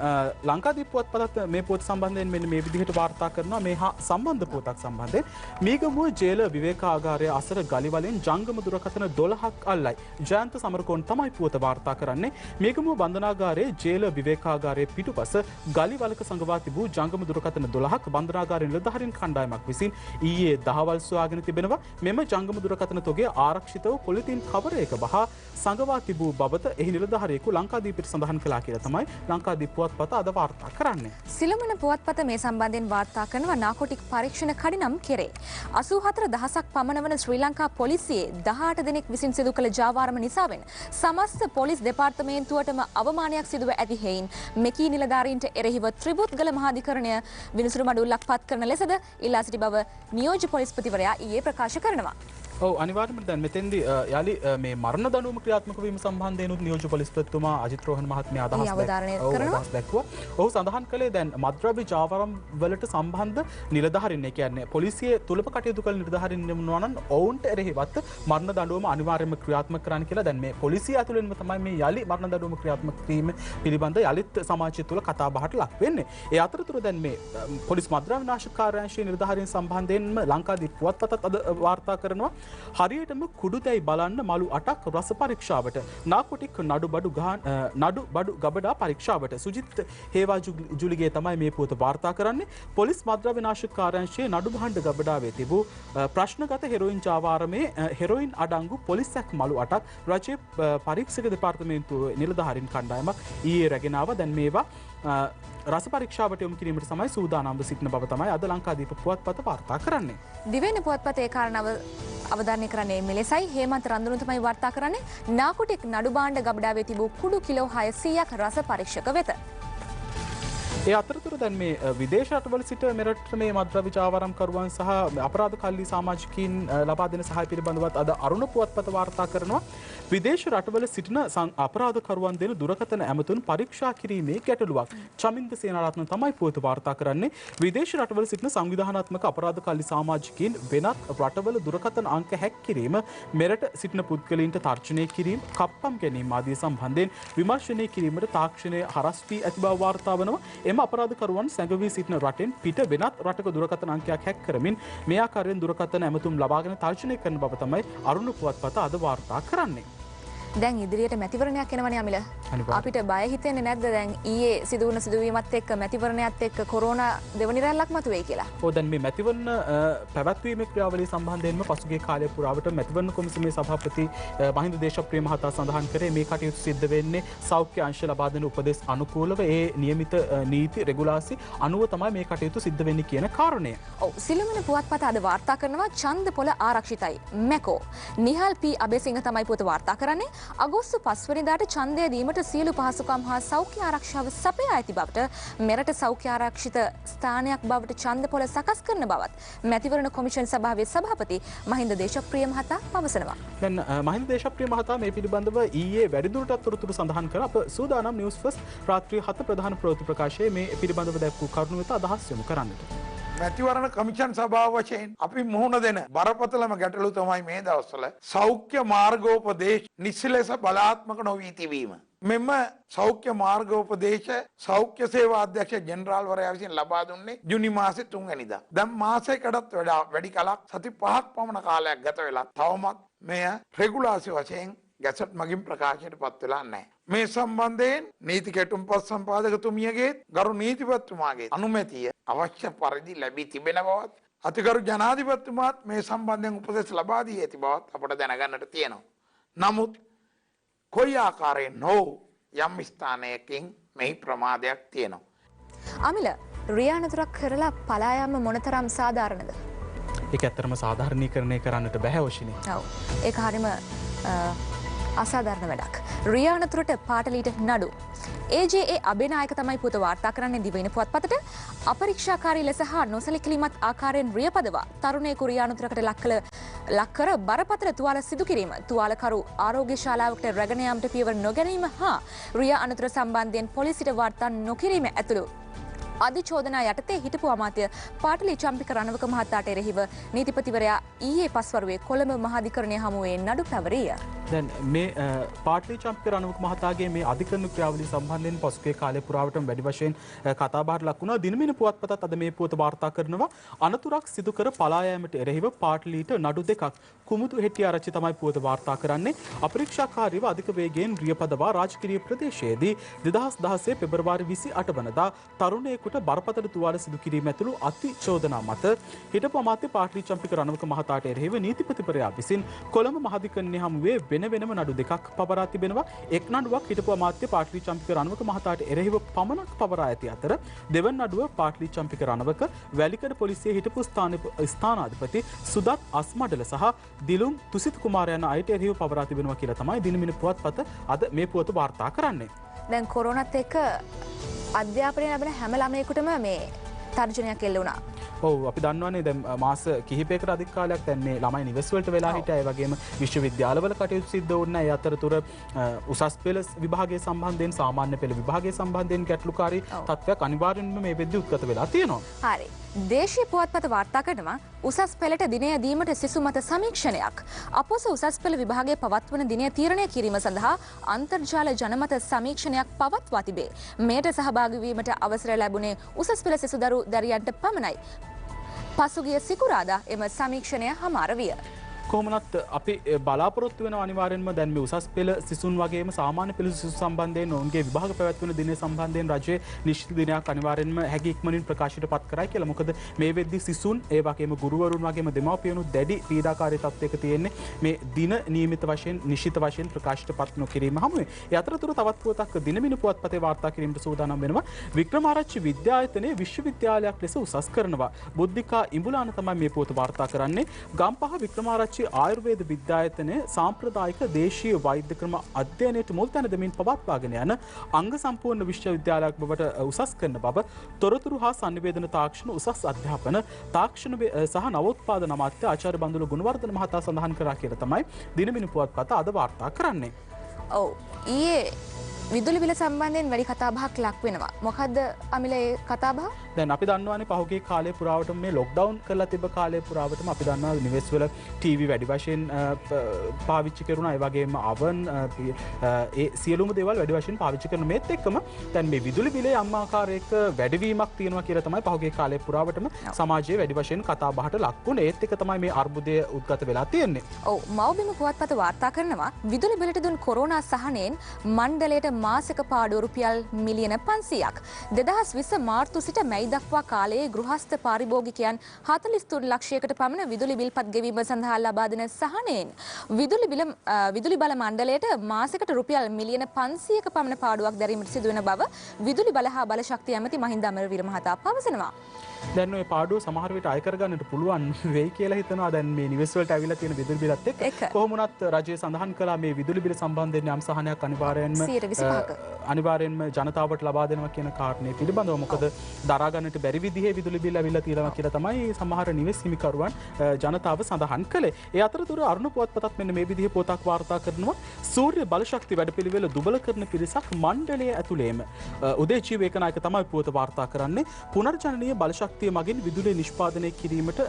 ලංකාදීප පුවත්පතත් මේ පුවත සම්බන්ධයෙන් මෙන්න මේ විදිහට වාර්තා කරනවා මේ හා සම්බන්ධ පුවතක් සම්බන්ධයෙන්. මීගමුව ජේල විවේකාගාරය අසර ගලිවලින් ජංගම දුරකථන 12ක් අල්ලයි. ජයන්ත සමරකෝන් තමයි පුවත වාර්තා කරන්නේ. මීගමුව බන්ධනාගාරයේ ජේල විවේකාගාරයේ පිටුපස ගලිවලක සංගවා තිබූ ජංගම දුරකථන 12ක් බන්ධනාගාර නිලධාරීන් කණ්ඩායමක් විසින් ඊයේ දහවල් සොයාගෙන තිබෙනවා. මෙම ජංගම දුරකථන තොගය ආරක්ෂිතව පොලිතින් කවරයක බහා සංගවා තිබූ බවත එහි නිලධාරියෙකු ලංකාදීපට සඳහන් කළා කියලා තමයි ලංකාදීප පුවත්පත අද වාර්තා කරන්නේ. සිළුමන පුවත්පත මේ සම්බන්ධයෙන් වාර්තා කරනවා නාකොටික් පරීක්ෂණ කඩිනම් කෙරේ. 84,000ක් පමණ වන ශ්‍රී ලංකා පොලිසියේ 18 දෙනෙක් විසින් සිදු කළ ජාවාරම නිසාවෙන් සමස්ත පොලිස් දෙපාර්තමේන්තුවටම අවමානයක් සිදුව ඇති හේයින් මෙකී නිලධාරීන්ට එරෙහිව ත්‍රිබුත්ගල මහාධිකරණය විනිසුරු මඩුල්ලක් පත් කරන ලෙසද ඉල්ලා සිටි බව නියෝජ්‍ය පොලිස්පතිවරයා ඊයේ ප්‍රකාශ කරනවා. ඔව් අනිවාර්යයෙන්ම දැන් මෙතෙන්දී යලි මේ මරණ දඬුවම ක්‍රියාත්මක වීම සම්බන්ධයෙන් උත් නියෝජ්‍ය පොලිස්පතිතුමා අජිත් රෝහන් මහත්මයා අදහස් දැක්වුවා. ඔහු සඳහන් කළේ දැන් මද්ද්‍රව්‍ය ජාවාරම් වලට සම්බන්ධ නිලධාරීන් ඒ කියන්නේ පොලිසිය තුලප කටයුතු කළ නිලධාරීන් වෙනවා නම් ඔවුන්ට එරෙහිවත් මරණ දඬුවම අනිවාර්යයෙන්ම ක්‍රියාත්මක කරන්න කියලා දැන් මේ පොලිසිය ඇතුළෙන්ම තමයි මේ යලි මරණ දඬුවම ක්‍රියාත්මක කිරීම පිළිබඳ යලිත් සමාජය තුල කතා බහට ලක් වෙන්නේ. ඒ අතරතුර දැන් මේ පොලිස් මද්ද්‍රව්‍ය විනාශ කාර්යාංශයේ නිලධාරීන් සම්බන්ධයෙන්ම ලංකාදීප පුවත්පතත් අද වාර්තා කරනවා. හරියටම කුඩුතැයි බලන්න මලු 8ක් රස පරීක්ෂාවට නාකොටික් නඩු බඩු ගබඩා පරීක්ෂාවට සුජිත් හේවා ජුලිගේ තමයි මේ පුවත වාර්තා කරන්නේ. පොලිස් මද්ද්‍රව්‍ය විනාශ කාර්යාංශයේ නඩු භාණ්ඩ ගබඩාවේ තිබූ ප්‍රශ්නගත හෙරොයින් ජාවාරමේ හෙරොයින් අඩංගු පොලිස් මලු 8ක් රජයේ පරීක්ෂක දෙපාර්තමේන්තුවේ නිලධාරීන් කණ්ඩායමක් ඊයේ රැගෙන ආවා. දැන් මේවා රස පරීක්ෂාවට යොමු කිරීමට තමයි සූදානම්ව සිටින බව තමයි අද ලංකාදීප පුවත්පත වාර්තා කරන්නේ. දිවයින පුවත්පත ඒ කාරණාව අවධාරණය කරන්නේ මෙලෙසයි. හේමන්ත රන්දුණු තමයි වාර්තා කරන්නේ නාකොටික් නඩු භාණ්ඩ ගබඩාවේ තිබූ කුඩු කිලෝ 600ක් රස පරීක්ෂක වෙත. ඒ අතරතුර දැන් මේ විදේශ රටවල සිට මෙරට මේ මද්ද්‍රව්‍ය ජාවාරම්කරුවන් සහ අපරාධ කල්ලි සමාජිකයින් ලබා දෙන සහාය පිළිබඳවත් අද අරුණ පුවත්පත වාර්තා කරනවා. විදේශ රටවල සිටින අපරාධකරුවන් දෙන දුරකථන ඇමතුම් පරීක්ෂා කිරීමේ ගැටලුවක්. චමින්ද සේනාරත්න තමයි පුවත වාර්තා කරන්නේ. විදේශ රටවල සිටින සංවිධානාත්මක අපරාධ කල්ලි සමාජිකයින් වෙනත් රටවල දුරකථන අංක හැක් කිරීම, මෙරට සිටින පුද්ගලයින්ට තර්ජනය කිරීම, කප්පම් ගැනීම ආදී සම්බන්ධයෙන් විමර්ශනය කිරීමට තාක්ෂණය හරස් වී ඇති බව වාර්තා වෙනවා. එම අපරාධකරුවන් සැඟවී සිටින රටෙන් පිට වෙනත් රටක දුරකථන අංකයක් හැක් කරමින් මේ ආකාරයෙන් දුරකථන ඇමතුම් ලබාගෙන තර්ජනය කරන බව තමයි අරුණ පුවත්පත අද වාර්තා කරන්නේ. දැන් ඉදිරියට මැතිවරණයක් එනවනේ අමිල. අපිට බය හිතෙන්නේ නැද්ද දැන් ඊයේ සිදු වුණ සිදුවීමත් එක්ක මැතිවරණයත් එක්ක කොරෝනා දෙවනි රැල්ලක් මතුවේයි කියලා? ඔව් දැන් මේ මැතිවරණ පැවැත්වීමේ ක්‍රියාවලිය සම්බන්ධයෙන්ම පසුගිය කාලය පුරාවට මැතිවරණ කොමිසමේ සභාපති මහින්ද දේශප්‍රිය මහතා සඳහන් කරේ මේ කටයුතු සිද්ධ වෙන්නේ සෞඛ්‍ය අංශ ලබා දෙන උපදෙස් අනුකූලව ඒ නියමිත නීති රෙගුලාසි අනුව තමයි මේ කටයුතු සිද්ධ වෙන්නේ කියන කාරණය. ඔව් සිළුමිණ පුවත්පත අද වාර්තා කරනවා ඡන්ද පොළ ආරක්ෂිතයි. මැකෝ නිහල් පී අබේසිංහ තමයි පුවත වාර්තා කරන්නේ. අගෝස්තු 5 වෙනිදාට ඡන්දය දීමට සියලු පහසුකම් හා සෞඛ්‍ය ආරක්ෂාව සපයා ඇති බවට මෙරට සෞඛ්‍ය ආරක්ෂිත ස්ථානයක් බවට ඡන්ද පොළ සකස් කරන බවත් මැතිවරණ කොමිෂන් සභාවේ සභාපති මහින්ද දේශප්‍රිය මහතා පවසනවා. දැන් මහින්ද දේශප්‍රිය මහතා මේ පිළිබඳව ඊයේ වැඩිදුරටත් තොරතුරු සඳහන් කර අප සූදානම් නිවුස් ෆස්ට් රාත්‍රී 7 ප්‍රධාන ප්‍රවෘත්ති ප්‍රකාශයේ මේ පිළිබඳව දැක්වූ කරුණු වෙත අදහස් යොමු කරන්නට. මැතිවරණ කමිෂන් සභාව වශයෙන් අපි මුහුණ දෙන බරපතලම ගැටලු තමයි මේ දවස්වල සෞඛ්‍ය මාර්ගෝපදේශ නිසි ලෙස බලාත්මක නොවී තිබීම. මෙම සෞඛ්‍ය මාර්ගෝපදේශ සෞඛ්‍ය සේවා අධ්‍යක්ෂ ජෙනරාල්වරයා විසින් ලබා දුන්නේ ජුනි මාසේ 3 වෙනිදා. දැන් මාසයකටත් වැඩි කලක් සති 5ක් පමණ කාලයක් ගත වෙලා තවමත් මෙය රෙගුලාසි වශයෙන් ගැසට් මගින් ප්‍රකාශයට පත් වෙලා නැහැ. මේ සම්බන්ධයෙන් නීති කෙටුම්පත් සම්පාදකතුමියගේ ගරු නීතිපතිතුමාගේ අනුමැතිය අවශ්‍ය පරිදි ලැබී තිබෙන බවත් අතිගරු ජනාධිපතිතුමාත් මේ සම්බන්ධයෙන් උපදෙස් ලබා දී ඇති බවත් අපට දැනගන්නට තියෙනවා. නමුත් කොයි ආකාරයෙන් හෝ යම් ස්ථානයකින් මෙහි ප්‍රමාදයක් තියෙනවා. අමිල රියානතුරක් කරලා පලා යාම මොනතරම් සාධාරණද? ඒක ඇත්තටම සාධාරණීකරණය කරන්නට බෑ වශිනී. ඔව්. ඒක හරියම අසාධාරණ වැඩක්. රියානතුරට පාටලීට නඩු. AJA අබේනායක තමයි පුවත වාර්තා කරන්නේ දිවයින පුවත්පතට. අපරීක්ෂාකාරී ලෙස හා නොසැලකිලිමත් ආකාරයෙන් රියපදවා තරුණයෙකු රියානතුරකට ලක්කර බරපතල තුවාල සිදු කිරීම, තුවාලකරු ආරෝග්‍ය ශාලාවකට රැගෙන යාමට පියවර නොගැනීම හා රියා අනතුර සම්බන්ධයෙන් පොලිසියට වාර්තා නොකිරීම ඇතුළු අධිචෝදනා යටතේ හිටපු අමාත්‍ය පාටලී චම්පික රණවක මහතාට එරෙහිව නීතිපතිවරයා ඊයේ පස්වරුවේ කොළඹ මහාධිකරණය හමුවේ නඩු පැවරිය. දැන් මේ පාටලී චම්පික රණවක මහතාගේ මේ අධිකරණ ක්‍රියාවලිය සම්බන්ධයෙන් පසුගිය කාලය පුරාවටම වැඩි වශයෙන් කතාබහට ලක් වුණා. දිනමින පුවත්පතත් අද මේ පුවත වාර්තා කරනවා අනතුරක් සිදු කර පලා යාමට එරෙහිව පාටලීට නඩු දෙකක්. කුමුදු හෙට්ටිආරච්චි තමයි පුවත වාර්තා කරන්නේ. අපරීක්ෂාකාරීව අධික වේගයෙන් රියපදවා රාජකීය ප්‍රදේශයේදී 2016 පෙබරවාරි 28 වනදා තරුණයෙකුට බරපතල තුවාල සිදු කිරීම ඇතුළු අතිචෝදනා මත හිටපු අමාත්‍ය පාටලී චම්පික රණවක මහතාට එරෙහිව නීතිපතිවරයා විසින් කොළඹ මහාධිකරණය හමුවේ වෙන වෙනම නඩු දෙකක් පවරා තිබෙනවා. එක් නඩුවක් හිටපු අමාත්‍ය පාටලී චම්පික රණවක මහතාට එරෙහිව පමණක් පවරා ඇති අතර දෙවන නඩුව පාටලී චම්පික රණවක වැලිකඩ පොලිසියේ හිටපු ස්ථානාධිපති සුදත් අස්මඩල සහ දිලුම් තුසිත කුමාරයන් අයට එරෙහිව පවරා තිබෙනවා කියලා තමයි දිනමින පුවත්පත අද මේ පුවත වාර්තා කරන්නේ. දැන් කොරෝනාත් එක්ක අධ්‍යාපනය ලැබෙන හැම ළමයෙකුටම මේ තර්ජනයක් එල්ල වුණා. ඔව් අපි දන්නවනේ දැන් මාස කිහිපයකට අධික කාලයක් දැන් මේ ළමයි නිවෙස් වලට වෙලා හිටියා. ඒ වගේම විශ්වවිද්‍යාලවල කටයුතු සිද්ධ වුණා. ඒ අතරතුර උසස් පෙළ විභාගයේ සම්බන්ධයෙන් සාමාන්‍ය පෙළ විභාගයේ සම්බන්ධයෙන් ගැටලුකාරී තත්ත්වයක් අනිවාර්යෙන්ම මේ වෙද්දී උද්ගත වෙලා තියෙනවා. හරි. දේශීය පුවත්පත වාර්තා කරනවා උසස් පෙළට දිනය දීමට සිසු මත සමීක්ෂණයක්. අපොස උසස් පෙළ විභාගයේ පවත්වන දිනය තීරණය කිරීම සඳහා අන්තර්ජාල ජනමත සමීක්ෂණයක් පවත්වා තිබේ. මෙයට සහභාගී වීමට අවසර ලැබුණේ උසස් පෙළ සිසු දරුයන්ට පමණයි. පසුගිය සිකුරාදා එම සමීක්ෂණය හමාර විය. කොහොමනත් අපි බලාපොරොත්තු වෙන අනිවාර්යෙන්ම දැන් මේ උසස් පෙළ සිසුන් වගේම සාමාන්‍ය පෙළ සිසු සම්බන්ධයෙන් ඔවුන්ගේ විභාග පැවැත්වෙන දිනය සම්බන්ධයෙන් රජයේ නිශ්චිත දිනයක් අනිවාර්යෙන්ම හැකි ඉක්මනින් ප්‍රකාශයට පත් කරයි කියලා. මොකද මේ වෙද්දී සිසුන් ඒ වගේම ගුරුවරුන් වගේම දෙමාපියනුත් දැඩි පීඩාකාරී තත්ත්වයක තියෙන්නේ මේ දින නියමිත වශයෙන් නිශ්චිත වශයෙන් ප්‍රකාශයට පත් නොකිරීම හමුවේ. ඒ අතරතුර තවත් පුවතක් දිනමින පුවත්පතේ වාර්තා කිරීමට සූදානම් වෙනවා. වික්‍රමාරච්චි විද්‍යායතනයේ විශ්වවිද්‍යාලයක් ලෙස උසස් කරනවා. බුද්ධිකා ඉඹුලාන තමයි මේ පුවත වාර්තා කරන්නේ. ගම්පහ වික්‍රමාරච්චි ආයුර්වේද විද්‍යායතනය සාම්ප්‍රදායික දේශීය වෛද්‍ය ක්‍රම අධ්‍යයනයට මුල් තැන දෙමින් පවත්වාගෙන යන අංග සම්පූර්ණ විශ්වවිද්‍යාලයක් බවට උසස් කරන බව තොරතුරු හා සංනිවේදන තාක්ෂණ උසස් අධ්‍යාපන තාක්ෂණ සහ නවෝත්පාදන අමාත්‍ය ආචාර්ය බන්දුල ගුණවර්ධන මහතා සඳහන් කරා කියලා තමයි දිනමින පුවත්පත අද වාර්තා කරන්නේ. ඔව් ඊයේ විදුලි බිල සම්බන්ධයෙන් වැඩි කතාබහක් ලක් වෙනවා. මොකද්ද අමිල ඒ කතාබහ? දැන් අපි දන්නවානේ පහුගිය කාලය පුරාවටම මේ ලොක්ඩවුන් කරලා තිබ්බ කාලය පුරාවටම අපි දන්නවා නිවෙස් වල ටීවී වැඩි වශයෙන් පාවිච්චි කරුණා. ඒ වගේම අවන් ඒ සියලුම දේවල් වැඩි වශයෙන් පාවිච්චි කරන මේත් එක්කම දැන් මේ විදුලි බිලේ යම් ආකාරයක වැඩිවීමක් තියෙනවා කියලා තමයි පහුගිය කාලය පුරාවටම සමාජයේ වැඩි වශයෙන් කතාබහට ලක් වුණේ. ඒත් එක තමයි මේ අර්බුදය උද්ගත වෙලා තියෙන්නේ. ඔව් මව්බිම පුවත්පත වාර්තා කරනවා විදුලි බිලට දුන් කොරෝනා සහනයෙන් මණ්ඩලයට මාසික පාඩුව රුපියල් මිලියන 500ක්. 2020 මාර්තු සිට මැයි දක්වා කාලයේ ගෘහස්ත පාරිභෝගිකයන් 43 ලක්ෂයකට පමණ විදුලි බිල්පත් ගෙවීම සඳහා ලබා දෙන සහනයෙන් විදුලි බල මණ්ඩලයට මාසයකට රුපියල් මිලියන 500ක පමණ පාඩුවක් දැරීමට සිදුවන බව විදුලි බල හා බලශක්ති ඇමති මහින්ද අමරවීර මහතා පවසනවා. දැන් ඔය පාඩුව සමහර විට අය කරගන්නට පුළුවන් වෙයි කියලා හිතනවා. දැන් මේ නිවෙස් වලට ඇවිල්ලා තියෙන විදුලි බිලත් එක්ක කොහොම වුණත් රජය සඳහන් කළා මේ විදුලි බිල සම්බන්ධයෙන් යම් සහනයක් අනිවාර්යෙන්ම ජනතාවට ලබා දෙනවා කියන කාරණේ පිළිබඳව. මොකද දරා ගන්නට බැරි විදිහේ විදුලි බිල් ඇවිල්ලා තියෙනවා කියලා තමයි සමහර නිවෙස් හිමිකරුවන් ජනතාව සඳහන් කළේ. ඒ අතරතුර අරුණ පුවත්පතත් මෙන්න මේ විදිහේ පොතක් වාර්තා කරනවා. සූර්ය බලශක්ති වැඩපිළිවෙල දුබල කරන පිරිසක් මණ්ඩලයේ ඇතුළේම. උදේජීව ඒකනායක තමයි පුවත වාර්තා කරන්නේ. පුනර්ජනනීය බලශක්ති මගින් විදුලිය නිෂ්පාදනය කිරීමට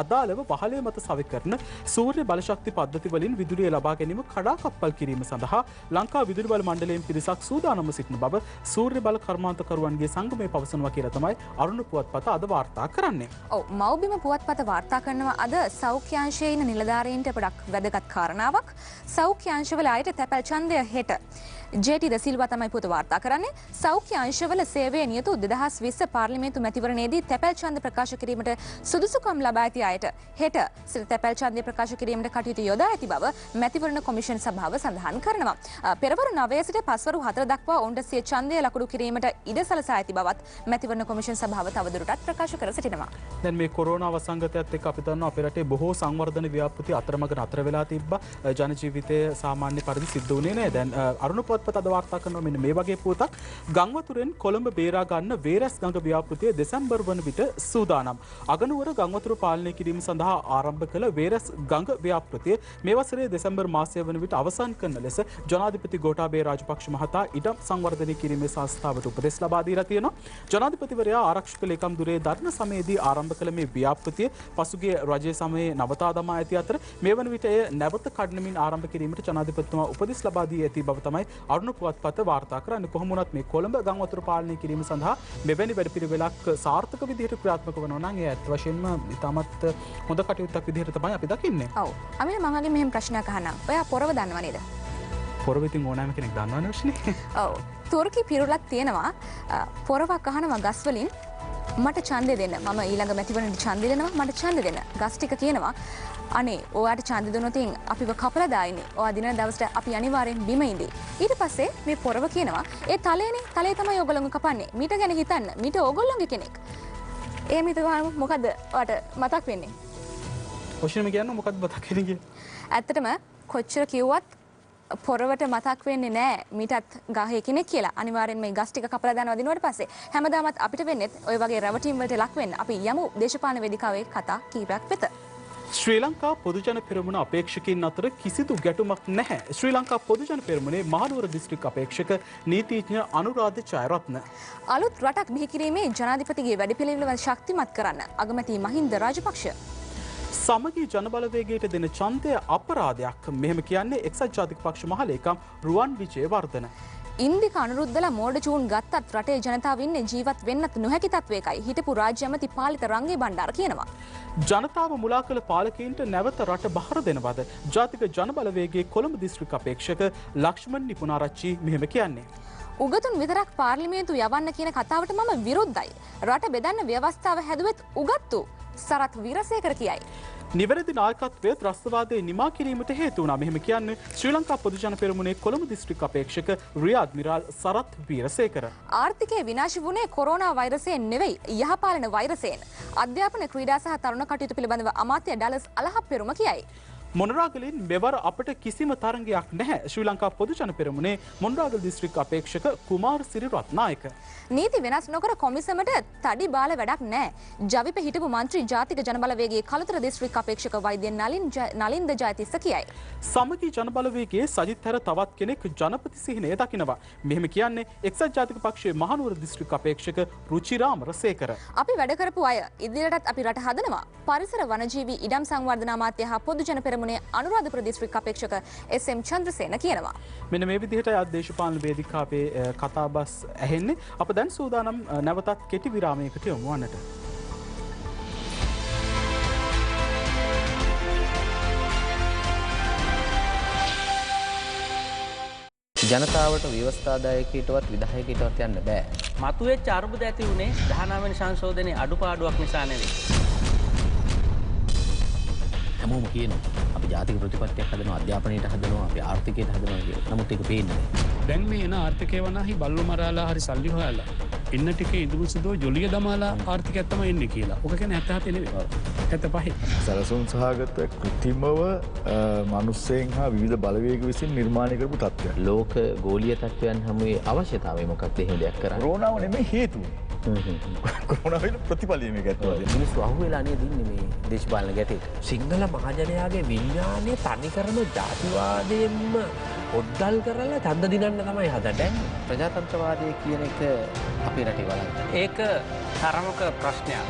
අදාළව පහළේ මත සවි කරන සූර්ය බලශක්ති පද්ධති වලින් විදුලිය ලබා ගැනීම කඩාකප්පල් කිරීම සඳහා ලංකා විදුලි බල මණ්ඩලයෙන් පිරිසක් සූදානම්ව සිටින බව සූර්ය බල කර්මාන්තකරුවන්ගේ සංගමය පවසනවා කියලා තමයි අරුණ පුවත්පත අද වාර්තා කරන්නේ. ඔව් මව්බිම පුවත්පත වාර්තා කරනවා අද සෞඛ්‍යාංශයේ ඉන්න නිලධාරීන්ට ගොඩක් වැදගත් කාරණාවක්. සෞඛ්‍යාංශවල අයට තැපැල් ඡන්දය හෙට ජේ.ටී. ද සිල්වා තමයි පුවත වාර්තා කරන්නේ. සෞඛ්‍ය අංශවල සේවයේ නියුතු 2020 පාර්ලිමේන්තු මැතිවරණයේදී තැපැල් ඡන්ද ප්‍රකාශ කිරීමට සුදුසුකම් ලබා ඇති අයට හෙට සිට තැපැල් ඡන්දය ප්‍රකාශ කිරීමට කටයුතු යොදා ඇති බව මැතිවරණ කොමිෂන් සභාව සඳහන් කරනවා. පෙරවරු 9 සිට පස්වරු 4 දක්වා ඔවුන්ට සිය ඡන්දය ලකුණු කිරීමට ඉඩ සලසා ඇති බවත් මැතිවරණ කොමිෂන් සභාව තවදුරටත් ප්‍රකාශ කර සිටිනවා. දැන් මේ කොරෝනා වසංගතයත් එක්ක අපි දන්නවා අපේ රටේ බොහෝ සංවර්ධන ව්‍යාපෘති අතරමඟ නතර වෙලා තිබ්බා. ජන ජීවිතයේ සාමාන්‍ය පරිදි සිද්ධ වුණේ නැහැ. දැන් අරුණ පුවත්පත අද වාර්තා කරනවා මෙන්න මේ වගේ පුවතක්. ගංවතුරෙන් කොළඹ බේරා ගන්න වේරස් ගඟ ව්‍යාපෘතිය දෙසැම්බර් වන විට සූදානම්. අගනුවර ගංවතුර පාලනය කිරීම සඳහා ආරම්භ කළ වේරස් ගඟ ව්‍යාපෘතිය මේ වසරේ දෙසැම්බර් මාසය වන විට අවසන් කරන ලෙස ජනාධිපති ගෝඨාභය රාජපක්ෂ මහතා ඉඩම් සංවර්ධනය කිරීමේ සංස්ථාවට උපදෙස් ලබා දීලා තියෙනවා. ජනාධිපතිවරයා ආරක්ෂක ලේකම් දුරේ ධර්ම සමයේදී ආරම්භ කළ මේ ව්‍යාපෘතිය පසුගිය රජයේ සමයේ නවතා දමා ඇති අතර මේ වන විට එය නැවත කඩනමින් ආරම්භ කිරීමට ජනාධිපතිතුමා උපදෙස් ලබා දී ඇති බව තමයි අරුණ පුවත්පත වාර්තා කරන්නේ. කොහොම වුණත් මේ කොළඹ ගංවතුර පාලනය කිරීම සඳහා මෙවැනි වැඩපිළිවෙලක් සාර්ථක විදිහට ක්‍රියාත්මක වෙනවා නම් ඒ ඇත්ත වශයෙන්ම ඉතාමත් හොඳ කටයුත්තක් විදිහට තමයි අපි දකින්නේ. ඔව්. අමිල මම වගේ මෙහෙම ප්‍රශ්නයක් අහන්නම්. ඔයා පොරව දන්නව නේද? පොරව ඉතින් ඕනෑම කෙනෙක් දන්නවනේ නේ. ඔව්. තුර්කි පිරුලක් තියෙනවා පොරවක් අහනවා ගස් වලින් මට ඡන්දය දෙන්න. මම ඊළඟ මැතිවරණයට ඡන්දය දෙනවා මට ඡන්දය දෙන්න. ගස් ටික කියනවා අනේ ඔයාට ඡන්දය දුන්නොත් අපිව කපලා දායිනේ. ඔයා දින දවසට අපි අනිවාර්යෙන් බිම ඉඳී. ඊට පස්සේ මේ පොරව කියනවා ඒ තලයනේ තලය තමයි ඕගොල්ලෝ කපන්නේ. මීට ගැන හිතන්න. මීට ඕගොල්ලෝගේ කෙනෙක්. එහෙම හිතුවාම මොකද්ද ඔයාට මතක් වෙන්නේ? ඔෂිනම කියන්නේ මොකද්ද මතක් වෙන්නේ කියන්නේ? ඇත්තටම කොච්චර කිව්වත් පොරවට මතක් වෙන්නේ නැහැ මීටත් ගහේ කෙනෙක් කියලා. අනිවාර්යෙන් මේ ගස් ටික කපලා දානවා දිනුවට පස්සේ හැමදාමත් අපිට වෙන්නේ ඔය වගේ රැවටීම් වලට ලක් වෙන්න. අපි යමු දේශපාලන වේදිකාවේ කතා කීපයක් වෙත. ශ්‍රී ලංකා පොදුජන පෙරමුණ අපේක්ෂකයින් අතර කිසිදු ගැටුමක් නැහැ. ශ්‍රී ලංකා පොදුජන පෙරමුණේ මහනුවර දිස්ත්‍රික් අපේක්ෂක නීතිඥ අනුරාධ ජයරත්න. අලුත් රටක් බිහි කිරීමේ ජනාධිපතිගේ වැඩපිළිවෙළ ශක්තිමත් කරන්න අගමැති මහින්ද රාජපක්ෂ. සමගී ජනබලවේගයට දෙන ඡන්දය අපරාධයක්. මෙහෙම කියන්නේ එක්සත් ජාතික පක්ෂ මහලේකම් රුවන් විජේවර්ධන. ඉන්දික අනුරුද්ධලා මෝඩ චූන් ගත්තත් රටේ ජනතාව ඉන්නේ ජීවත් වෙන්නත් නොහැකි තත්වයකයි හිටපු රාජ්‍ය ඇමති පාලිත රංගේ බණ්ඩාර කියනවා. ජනතාව මුලා කළ පාලකයින්ට නැවත රට බහර දෙනවද? ජාතික ජනබලවේගයේ කොළඹ දිස්ත්‍රික් අපේක්ෂක ලක්ෂ්මන් නිපුණාරච්චි මෙහෙම කියන්නේ. උගතුන් විතරක් පාර්ලිමේන්තු යවන්න කියන කතාවට මම විරුද්ධයි. රට බෙදන්න ව්‍යවස්ථාව හැදුවෙත් උගත්තු සරත් වීරසේකර කියයි. නිවැරදි නායකත්වය ත්‍රස්තවාදයේ නිමා කිරීමට හේතු වුණා. මෙහෙම කියන්නේ ශ්‍රී ලංකා පොදුජන පෙරමුණේ කොළඹ දිස්ත්‍රික් අපේක්ෂක රියාද් මිරාල් සරත් වීරසේකර. ආර්ථිකය විනාශ වුණේ කොරෝනා වෛරසයෙන් නෙවෙයි යහපාලන වෛරසයෙන්. අධ්‍යාපන ක්‍රීඩා සහ තරුණ කටයුතු පිළිබඳව අමාත්‍ය ඩලස් අලහප්පෙරුම කියයි. මොනරාගලින් මෙවර අපට කිසිම තරගයක් නැහැ. ශ්‍රී ලංකා පොදුජන පෙරමුණේ මොනරාගල දිස්ත්‍රික් අපේක්ෂක කුමාර් සිරි රත්නායක. නීති වෙනස් නොකර කොමිසමට තඩි බාල වැඩක් නැහැ. ජවිප හිටපු මන්ත්‍රී ජාතික ජනබලවේගයේ කළුතර දිස්ත්‍රික් අපේක්ෂක වෛද්‍ය නලින්ද ජයතිස්ස කියයි. සමගී ජනබලවේගයේ සජිත් හැර තවත් කෙනෙක් ජනපති සිහිනය දකිනවා. මෙහෙම කියන්නේ එක්සත් ජාතික පක්ෂයේ මහනුවර දිස්ත්‍රික් අපේක්ෂක රුචිරාම රසේකර. අපි වැඩ කරපු අය ඉදිරියටත් අපි රට හදනවා. පරිසර වනජීවී ඉඩම් සංවර්ධන අමාත්‍ය හා පොදුජන පෙරමුණේ අනුරාධපුර දිස්ත්‍රික් අපේක්ෂක එස්.එම්. චන්ද්‍රසේන කියනවා. මෙන්න මේ විදිහට අද දේශපාලන වේදිකාවේ කතාබස් ඇහෙන්නේ. අප දැන් සූදානම් නැවතත් කෙටි විරාමයකට යමු වන්නට. ජනතාවට ව්‍යවස්ථාදායකයටවත් විධායකයටවත් යන්න බෑ. මතුවෙච්ච අර්බුද ඇති වුණේ 19 වෙනි සංශෝධනයේ අඩුපාඩුවක් නිසා නෙවෙයි. හැමෝම කියනවා අපි ජාතික ප්‍රතිපත්තියක් හදනවා, අධ්‍යාපනයට හදනවා, අපි ආර්ථිකයට හදනවා කියලා. නමුත් ඒක පේන්නේ නැහැ. දැන් මේ එන ආර්ථිකය වනාහි බල්ලු මරාලා හරි සල්ලි හොයාලා ඉන්න ටිකේ ඉදුරු සුදෝ ජොලිය දමාලා ආර්ථිකයක් තමයි එන්නේ කියලා. ඔක කියන්නේ 77 නෙවෙයි. 75. සැලසුම් සහගත කෘත්‍රිමව මිනිස්සෙන් හා විවිධ බලවේග විසින් නිර්මාණය කරපු තත්ත්වයක්. ලෝක ගෝලීය තත්ත්වයන් හැමුවේ අවශ්‍යතාවය මොකක්ද එහෙම දෙයක් කරන්න? කොරෝනාව නෙමෙයි හේතුව. කොරෝනාව වෙන ප්‍රතිඵලය මේක ඇත්තටම. මිනිස්සු අහුවෙලා නේද ඉන්නේ මේ දේශපාලන ගැටේට. සිංහල මහජනයාගේ විඥානය තනි කරන ජාතිවාදයෙන්ම ඔද්දල් කරලා ඡන්ද දිනන්න තමයි හදන්නේ. ප්‍රජාතන්ත්‍රවාදය කියන එක අපේ රටේ බලන්න. ඒක තරමක ප්‍රශ්නයක්.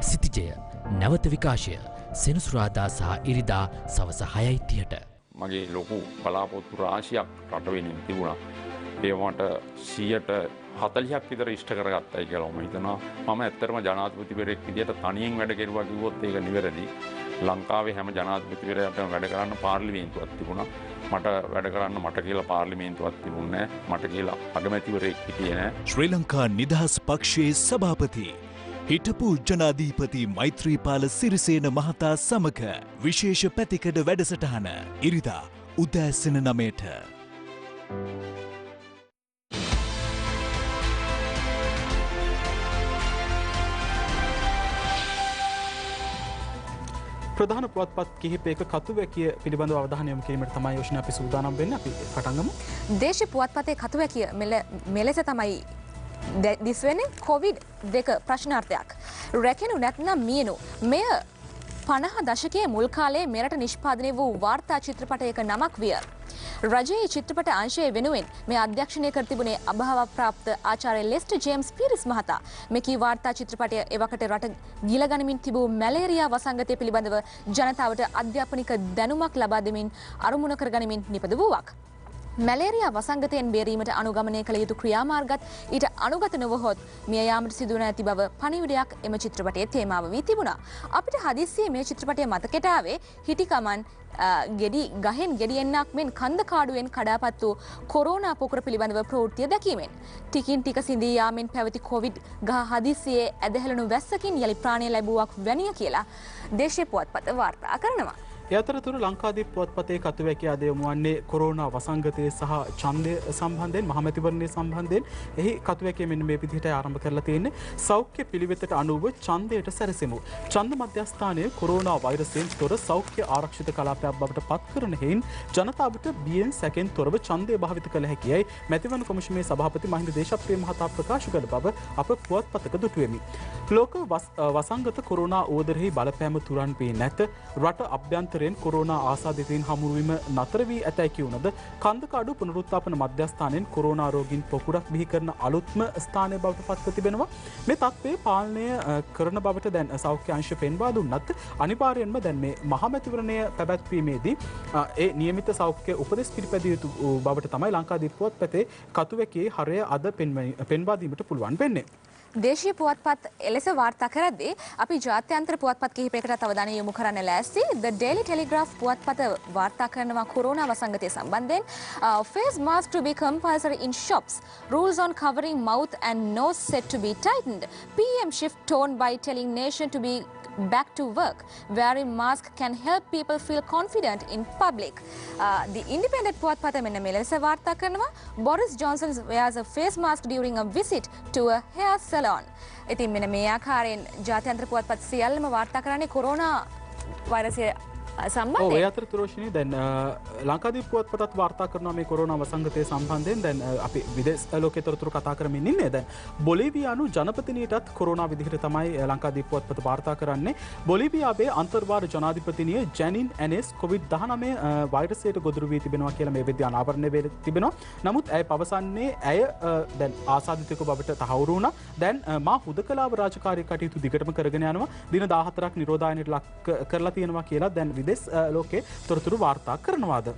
සිතිජය නැවත විකාශය සෙනසුරාදා සහ ඉරිදා සවස 6:30ට. මගේ ලොකු බලාපොරොත්තු රාශියක් රට වෙනින් තිබුණා. ඒවට 40% විතර ඉෂ්ට කරගත්තයි කියලා මම හිතනවා. මම ඇත්තටම ජනාධිපතිවරයෙක් විදියට තනියෙන් වැඩ කෙරුවා කිව්වොත් ඒක නිවැරදි. ලංකාවේ හැම ජනාධිපතිවරයාටම වැඩ කරන්න පාර්ලිමේන්තුවක් තිබුණා. මට වැඩ කරන්න මට කියලා පාර්ලිමේන්තුවක් තිබුණේ නැහැ. මට කියලා අගමැතිවරයෙක් හිටියේ නැහැ. ශ්‍රී ලංකා නිදහස් පක්ෂයේ සභාපති හිටපු ජනාධීපති මෛත්‍රීපාල සිරිසේන මහතා සමග විශේෂ පැතිකඩ වැඩසටහන ඉරිදා උදෑසන 9ට. ප්‍රධාන පුවත්පත් කිහිපයක කතුවැකිය පිළිබඳව අවධානය යොමු කිරීමට තමයි යෝෂණ අපි සූදානම් වෙන්නේ. අපි පටන් ගමු. දේශීය පුවත්පතේ කතුවැකිය මෙලෙස තමයි දිස්වෙන්නේ. COVID-2 ප්‍රශ්නාර්ථයක්. රැකෙනු නැත්නම් මියනු. මෙය 50 දශකයේ මුල් කාලයේ මෙරට නිෂ්පාදනය වූ වාර්තා චිත්‍රපටයක නමක් විය. රජයේ චිත්‍රපට අංශය වෙනුවෙන් මේ අධ්‍යක්ෂණය කර තිබුණේ අභාවප්‍රාප්ත ආචාර්ය ලෙස්ටර් ජේම්ස් පීරිස් මහතා. මෙකී වාර්තා චිත්‍රපටය එවකට රට ගිලගනිමින් තිබූ මැලේරියා වසංගතය පිළිබඳව ජනතාවට අධ්‍යාපනික දැනුමක් ලබා දෙමින් අරමුණ කරගනිමින් නිපද වූවක්. මැලේරියා වසංගතයෙන් බේරීමට අනුගමනය කළ යුතු ක්‍රියාමාර්ගත් ඊට අනුගත නොවහොත් මිය යාමට සිදුවන ඇති බව පණිවිඩයක් එම චිත්‍රපටයේ තේමාව වී තිබුණා. අපිට හදිස්සියේ මේ චිත්‍රපටය මතකයට ආවේ හිටිකමන් ගහෙන් ගෙඩියෙන්නක් මෙන් කන්ද කාඩුවෙන් කඩාපත් වූ කොරෝනා පොකුර පිළිබඳව ප්‍රවෘත්තිය දැකීමෙන්. ටිකින් ටික සිඳී යාමෙන් පැවති කොවිඩ් ගහ හදිස්සියේ ඇදහෙළනු වැස්සකින් යලි ප්‍රාණය ලැබුවක් වැනිය කියලා දේශීය පුවත්පත වාර්තා කරනවා. ඒ අතරතුර ලංකාදීප පුවත්පතේ කතුවැකිය අද යොමු වන්නේ කොරෝනා වසංගතය සහ ඡන්දය සම්බන්ධයෙන් මහමැතිවරණය සම්බන්ධයෙන්. එහි කතුවැකිය මෙන්න මේ විදිහට ආරම්භ කරලා තියෙන්නේ. සෞඛ්‍ය පිළිවෙතට අනුව ඡන්දයට සැරසෙමු. ඡන්ද මධ්‍යස්ථානයේ කොරෝනා වෛරසයෙන් තොර සෞඛ්‍ය ආරක්ෂිත කලාපයක් බවට පත් කරන හේයින් ජනතාවට බියෙන් සැකෙන් තොරව ඡන්දය භාවිත කළ හැකියයි මැතිවරණ කොමිෂමේ සභාපති මහින්ද දේශප්‍රිය මහතා ප්‍රකාශ කළ බව අප පුවත්පතක දුටුවෙමි. ලෝක වසංගත කොරෝනා ඕදරෙහි බලපෑම තුරන් වී නැත. රට අභ්‍යන්තරයෙන් කොරෝනා ආසාදිතයින් හමුවීම නතර වී ඇතැයි කියුණද කන්දකාඩු පුනරුත්ථාපන මධ්‍යස්ථානයෙන් කොරෝනා රෝගීන් පොකුරක් බිහි කරන අලුත්ම ස්ථානය බවට පත්ව තිබෙනවා. මේ තත්ත්වය පාලනය කරන බවට දැන් සෞඛ්‍ය අංශ පෙන්වා දුන්නත් අනිවාර්යයෙන්ම දැන් මේ මහමැතිවරණය පැවැත්වීමේදී ඒ නියමිත සෞඛ්‍ය උපදෙස් පිළිපැදිය යුතු බවට තමයි ලංකාදීප පුවත්පතේ කතුවැකියේ හරය අද පෙන්වා දීමට පුළුවන් වෙන්නේ. දේශීය පුවත්පත් එලෙස වාර්තා කරද්දී අපි ජාත්‍යන්තර පුවත්පත් කිහිපයකට අවධානය යොමු කරන්න ලෑස්ති. The Daily Telegraph පුවත්පත වාර්තා කරනවා කොරෝනා වසංගතය සම්බන්ධයෙන්. Face mask to be compulsory in shops. Rules on covering mouth and nose set to be tightened. PM shift tone by telling nation to be back to work. Wearing mask can help people feel confident in public. The Independent පුවත්පත මෙන්න මෙලෙස වාර්තා කරනවා. Boris Johnson wears a face mask during a visit to a hair salon. ඉතින් මෙන්න මේ ආකාරයෙන් ජාත්‍යන්තර පුවත්පත් සියල්ලම වාර්තා කරන්නේ කොරෝනා වෛරසය සම්බන්ධයෙන්. ඔය අතරතුර රෝෂිනී දැන් ලංකාදීප පුවත්පතත් වාර්තා කරනවා මේ කොරෝනා වසංගතය සම්බන්ධයෙන්. දැන් අපි විදේශ ලෝකයේ තොරතුරු කතා කරමින් ඉන්නේ. දැන් බොලීවියානු ජනපතිනියටත් කොරෝනා විදිහට තමයි ලංකාදීප පුවත්පත වාර්තා කරන්නේ. බොලීවියාවේ අන්තර්වාර ජනාධිපතිනිය ජැනින් ඇනෙස් COVID-19 වෛරසයට ගොදුරු වී තිබෙනවා කියලා මේ වෙද්දී අනාවරණය වෙලා තිබෙනවා. නමුත් ඇය පවසන්නේ ඇය දැන් ආසාදිතයෙකු බවට තහවුරු වුණා. දැන් මා හුදකලාව රාජකාරී කටයුතු දිගටම කරගෙන යනවා. දින 14ක් නිරෝධායනයට ලක් කරලා තියෙනවා කියලා දැන් විදෙස් ලෝකයේ තොරතුරු වාර්තා කරනවාද?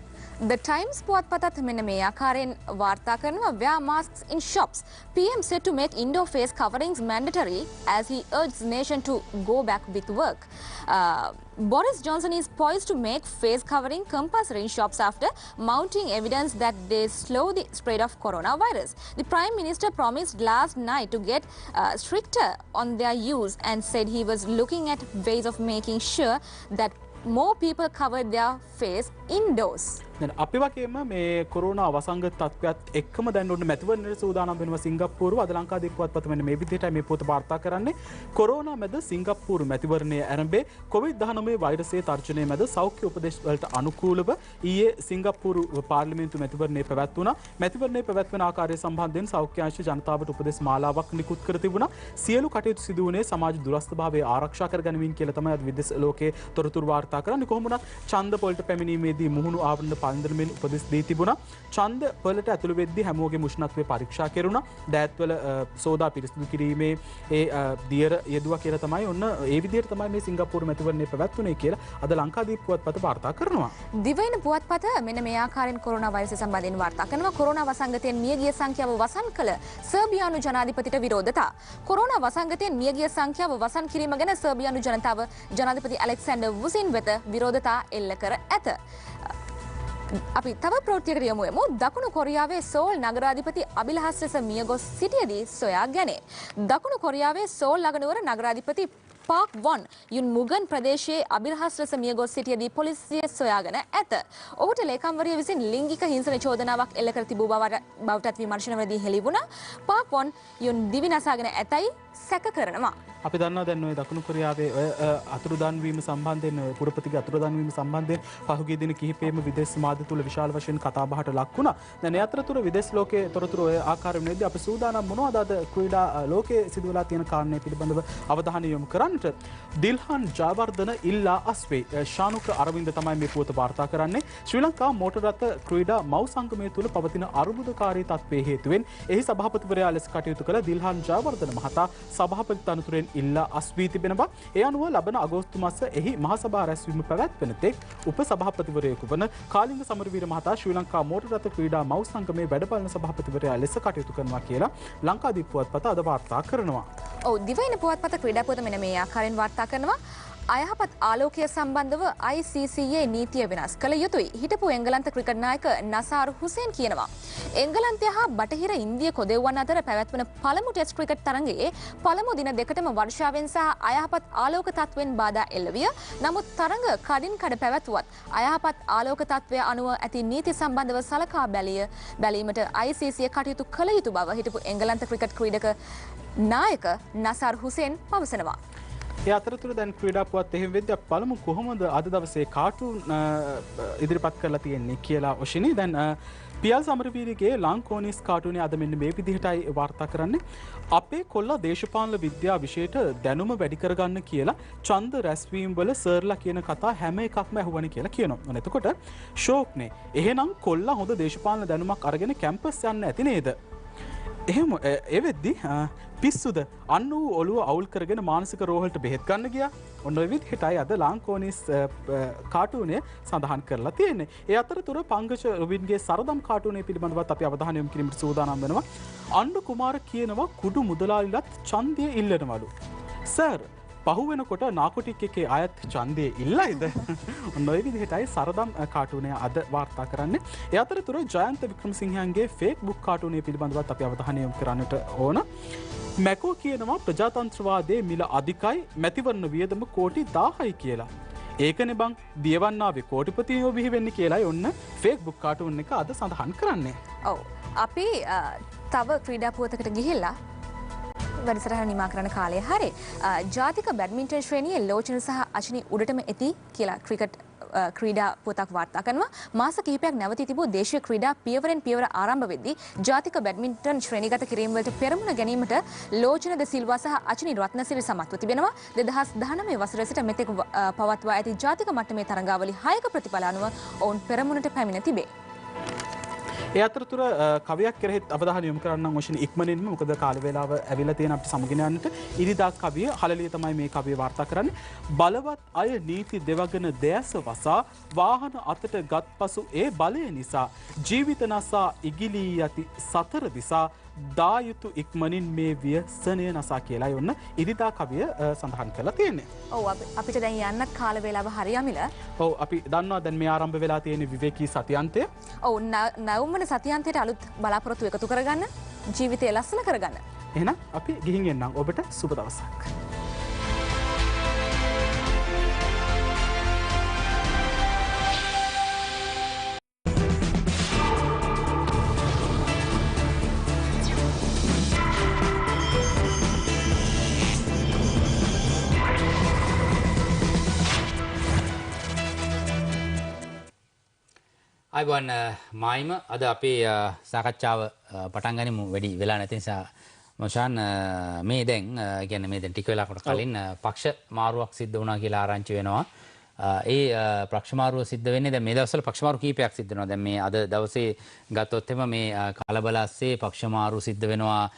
The Times පුවත්පතත් මෙන්න මේ ආකාරයෙන් වාර්තා කරනවා wear masks in shops. PM said to make indoor face coverings mandatory as he urged nation to go back with work. Boris Johnson is poised to make face covering compulsory in shops after mounting evidence that they slow the spread of coronavirus. The Prime Minister promised last night to get stricter on their use and said he was looking at ways of making sure that more people covered their face indoors. දැන් අපි වගේම මේ කොරෝනා වසංගත තත්ත්වයක් එක්කම දැන් ඔන්න මැතිවරණයට සූදානම් වෙනවා සිංගප්පූරුව. අද ලංකාදීප පුවත්පත මෙන්න මේ විදිහටයි මේ පොත වාර්තා කරන්නේ. කොරෝනා මැද සිංගප්පූරු මැතිවරණය ආරම්භයේ COVID-19 වෛරසයේ තර්ජනය මැද සෞඛ්‍ය උපදෙස් වලට අනුකූලව ඊයේ සිංගප්පූරු පාර්ලිමේන්තු මැතිවරණය පැවැත්වුණා. මැතිවරණය පැවැත්වෙන ආකාරය සම්බන්ධයෙන් සෞඛ්‍ය අංශ ජනතාවට උපදෙස් මාලාවක් නිකුත් කර තිබුණා. සියලු කටයුතු සිදු වුණේ සමාජ දුරස්ථභාවය ආරක්ෂා කර ගැනීමෙන් කියලා තමයි අද විදේශ ලෝකයේ තොරතුරු වාර්තා කරන්නේ. කොහොම වුණත් ඡන්ද පොළට පැමිණීමේදී මුහුණු ආවරණ පන්දරමින් උපදෙස් දී තිබුණා. ඡන්ද පොළට ඇතුළු වෙද්දී හැමෝගේ උෂ්ණත්වය පරීක්ෂා කෙරුණා. දෑත්වල සෝදා පිරිසිදු කිරීමේ ඒ දියර යෙදුවා කියලා තමයි ඔන්න ඒ විදිහට තමයි මේ සිංගප්පූරු මැතිවරණය පැවැත්වුණේ කියලා අද ලංකාදීප පුවත්පත වාර්තා කරනවා. දිවයින පුවත්පත මෙන්න මේ ආකාරයෙන් කොරෝනා වෛරසය සම්බන්ධයෙන් වාර්තා කරනවා. කොරෝනා වසංගතයෙන් මියගිය සංඛ්‍යාව වසන් කළ සර්බියානු ජනාධිපතිට විරෝධතා. කොරෝනා වසංගතයෙන් මියගිය සංඛ්‍යාව වසන් කිරීම ගැන සර්බියානු ජනතාව ජනාධිපති ඇලෙක්සැන්ඩර් වුසින් වෙත විරෝධතා එල්ල කර ඇත. අපි තව ප්‍රවෘත්තියකට යමු. දකුණු කොරියාවේ සෝල් නගරාධිපති අබිලහස් ලෙස මියගොස් සිටියදී සොයා ගැනේ. දකුණු කොරියාවේ සෝල් නගරනුවර නගරාධිපති පාක් වොන් යුන් මුගන් ප්‍රදේශයේ අබිරහස් ලෙස මියගොස් සිටියදී පොලිසිය සොයාගෙන ඇත. ඔහුට ලේකම්වරිය විසින් ලිංගික හිංසන චෝදනාවක් එල්ල කර තිබූ බවටත් විමර්ශනවලදී හෙළි වුණා. පාක් වොන් යුන් දිවි නසාගෙන ඇතැයි සැක කරනවා. අපි දන්නවා දැන් ඔය දකුණු කොරියාවේ ඔය අතුරුදන් වීම සම්බන්ධයෙන් පුරපතිගේ අතුරුදන් වීම සම්බන්ධයෙන් පහුගිය දින කිහිපෙම විදේශ මාධ්‍ය තුල විශාල වශයෙන් කතා බහට ලක් වුණා. දැන් ඒ අතරතුර විදේශ ලෝකයේ තොරතුරු ඔය ආකාරයෙන් නෙද්දී අපි සූදානම් මොනවද අද ක්‍රීඩා ලෝකයේ සිදු වෙලා තියෙන කාරණේ පිළිබඳව අවධානය යොමු කරන්නට. දිල්හන් ජයවර්ධන ඉල්ලා අස්වේ ශානුක අරවින්ද තමයි මේ පුවත වාර්තා කරන්නේ. ශ්‍රී ලංකා මෝටර් රථ ක්‍රීඩා මව් සංගමය තුල පවතින අරුබුදකාරී තත්ත්වයේ හේතුවෙන් එහි සභාපතිවරයා ලෙස කටයුතු කළ දිල්හන් ජයවර්ධන මහතා සභාපති තනතුරෙන් ඉල්ලා අස්වී තිබෙනවා. ඒ අනුව ලබන අගෝස්තු මාස එහි මහසභා රැස්වීම පැවැත්වෙන තෙක් උප සභාපතිවරයෙකු වන කාලිංග සමරවීර මහතා ශ්‍රී ලංකා මෝටර් රථ ක්‍රීඩා මව් සංගමේ වැඩපාලන සභාපතිවරයා ලෙස කටයුතු කරනවා කියලා ලංකාදීප පුවත්පත අද වාර්තා කරනවා. ඔව් දිවයින පුවත්පත ක්‍රීඩා පුවත මෙන්න මේ ආකාරයෙන් වාර්තා කරනවා. අයහපත් ආලෝකය සම්බන්ධව ICCයේ නීතිය වෙනස් කළ යුතුයි. හිටපු එංගලන්ත ක්‍රිකට් නායක නසාර් හුසේන් කියනවා. එංගලන්තය හා බටහිර ඉන්දිය කොදෙව්වන් අතර පැවැත්වන පළමු ටෙස්ට් ක්‍රිකට් තරඟයේ පළමු දින දෙකටම වර්ෂාවෙන් සහ අයහපත් ආලෝක තත්ත්වෙන් බාධා එල්ල විය. නමුත් තරඟ කඩින් කඩ පැවැත්වුවත් අයහපත් ආලෝක තත්ත්වය අනුව ඇති නීති සම්බන්ධව සලකා බැලීමට ICC කටයුතු කළ යුතු බව හිටපු එංගලන්ත ක්‍රිකට් ක්‍රීඩක නායක නසාර් හුසේන් පවසනවා. ඒ අතරතුර දැන් ක්‍රීඩා පුවත් එහෙම වෙද්දී අපි බලමු කොහොමද අද දවසේ කාටුන් ඉදිරිපත් කරලා තියෙන්නේ කියලා ඔෂිනි. දැන් පියල් සමරවීරගේ ලංකෝනිස් කාටුනේ අද මෙන්න මේ විදිහටයි වාර්තා කරන්නේ. අපේ කොල්ලා දේශපාලන විද්‍යා විෂයට දැනුම වැඩි කරගන්න කියලා ඡන්ද රැස්වීම් වල සර්ලා කියන කතා හැම එකක්ම ඇහුවනේ කියලා කියනවා. ඔන්න එතකොට ෂෝක්නේ. එහෙනම් කොල්ලා හොඳ දේශපාලන දැනුමක් අරගෙන කැම්පස් යන්න ඇති නේද? එහෙම ඒ වෙද්දී පිස්සුද අන්න වූ ඔළුව අවුල් කරගෙන මානසික රෝහලට බෙහෙත් ගන්න ගියා. ඔන්න ඔය විදිහටයි අද ලාංකෝනිස් කාටුනේ සඳහන් කරලා තියෙන්නේ. ඒ අතරතුර පංකජ රුබින්ගේ සරදම් කාටුනේ පිළිබඳවත් අපි අවධානය යොමු කිරීමට සූදානම් වෙනවා. අණ්ඩු කුමාර කියනවා කුඩු මුදලාලිලත් ඡන්දය ඉල්ලනවලු. සර් පහුවෙනකොට නාකොටික් එකේ අයත් ඡන්දය ඉල්ලයිද? ඔන්න ඔය විදිහටයි සරදම් කාටුනේ අද වාර්තා කරන්නේ. ඒ අතරතුර ජයන්ත වික්‍රමසිංහයන්ගේ Facebook කාටුනේ පිළිබඳවත් අපි අවධානය යොමු කරන්නට ඕන. මැකෝ කියනවා ප්‍රජාතන්ත්‍රවාදයේ මිල අධිකයි මැතිවරණ වියදම කෝටි 1000යි කියලා. ඒකනේ බං දියවන්නාවේ කෝටිපතියෝ බිහි වෙන්නේ කියලායි ඔන්න Facebook කාටුන් එක අද සඳහන් කරන්නේ. ඔව් අපි තව ක්‍රීඩා පුවතකට ගිහිල්ලා වැඩසටහන නිමා කරන කාලය හරි. ජාතික බැඩ්මින්ටන් ශ්‍රේණියේ ලෝචන සහ අචිනි උඩටම ඇති කියලා ක්‍රිකට් ක්‍රීඩා පුවතක් වාර්තා කරනවා. මාස කිහිපයක් නැවතී තිබූ දේශීය ක්‍රීඩා පියවරෙන් පියවර ආරම්භ වෙද්දී ජාතික බැඩ්මින්ටන් ශ්‍රේණිගත කිරීම වලට පෙරමුණ ගැනීමට ලෝචන ද සිල්වා සහ අචිනි රත්නසිරි සමත්ව තිබෙනවා. 2019 වසරේ සිට මෙතෙක් පවත්වා ඇති ජාතික මට්ටමේ තරඟාවලි 6ක ප්‍රතිඵල අනුව ඔවුන් පෙරමුණට පැමිණ තිබේ. ඒ අතරතුර කවියක් කෙරෙහිත් අවධානය යොමු කරන්න වශයෙන් ඉක්මනින්ම මොකද කාල වේලාව ඇවිල්ලා තියෙන අපිට සමුගෙන යන්නට ඉරිදා කවිය හලලිය තමයි මේ කවිය වාර්තා කරන්නේ. බලවත් අය නීති දෙවගන දැස වසා වාහන අතට ගත් පසු ඒ බලය නිසා ජීවිත නසා ඉගිලී යති සතර දිසා දායුතු ඉක්මනින් මේ ව්‍යසනය නසා කියලා යොන්න ඉරිදා කවිය සඳහන් කරලා තියෙන්නේ. ඔව් අපිට දැන් යන්නත් කාල වේලාව හරි යමිල. ඔව් අපි දන්නවා දැන් මේ ආරම්භ වෙලා තියෙන විවේකී සතියන්තය. ඔව් නවම්වන සතියන්තයට අලුත් බලාපොරොත්තු එකතු කරගන්න ජීවිතය ලස්සන කරගන්න. එහෙනම් අපි ගිහින් එන්නම්. ඔබට සුබ දවසක්. අයිබෝන් මායිම අද අපේ සාකච්ඡාව පටන් ගනිමු වැඩි වෙලා නැති නිසා මොෂාන් මේ දැන් කියන්නේ මේ දැන් ටික වෙලාවකට කලින් පක්ෂ මාරුවක් සිද්ධ වුණා කියලා ආරංචි වෙනවා. ඒ පක්ෂ මාරුව සිද්ධ වෙන්නේ දැන් මේ දවස්වල පක්ෂ මාරු කීපයක් සිද්ධ වෙනවා. දැන් මේ අද දවසේ ගත්තොත් එම මේ කලබල ASCII පක්ෂ මාරු සිද්ධ වෙනවා.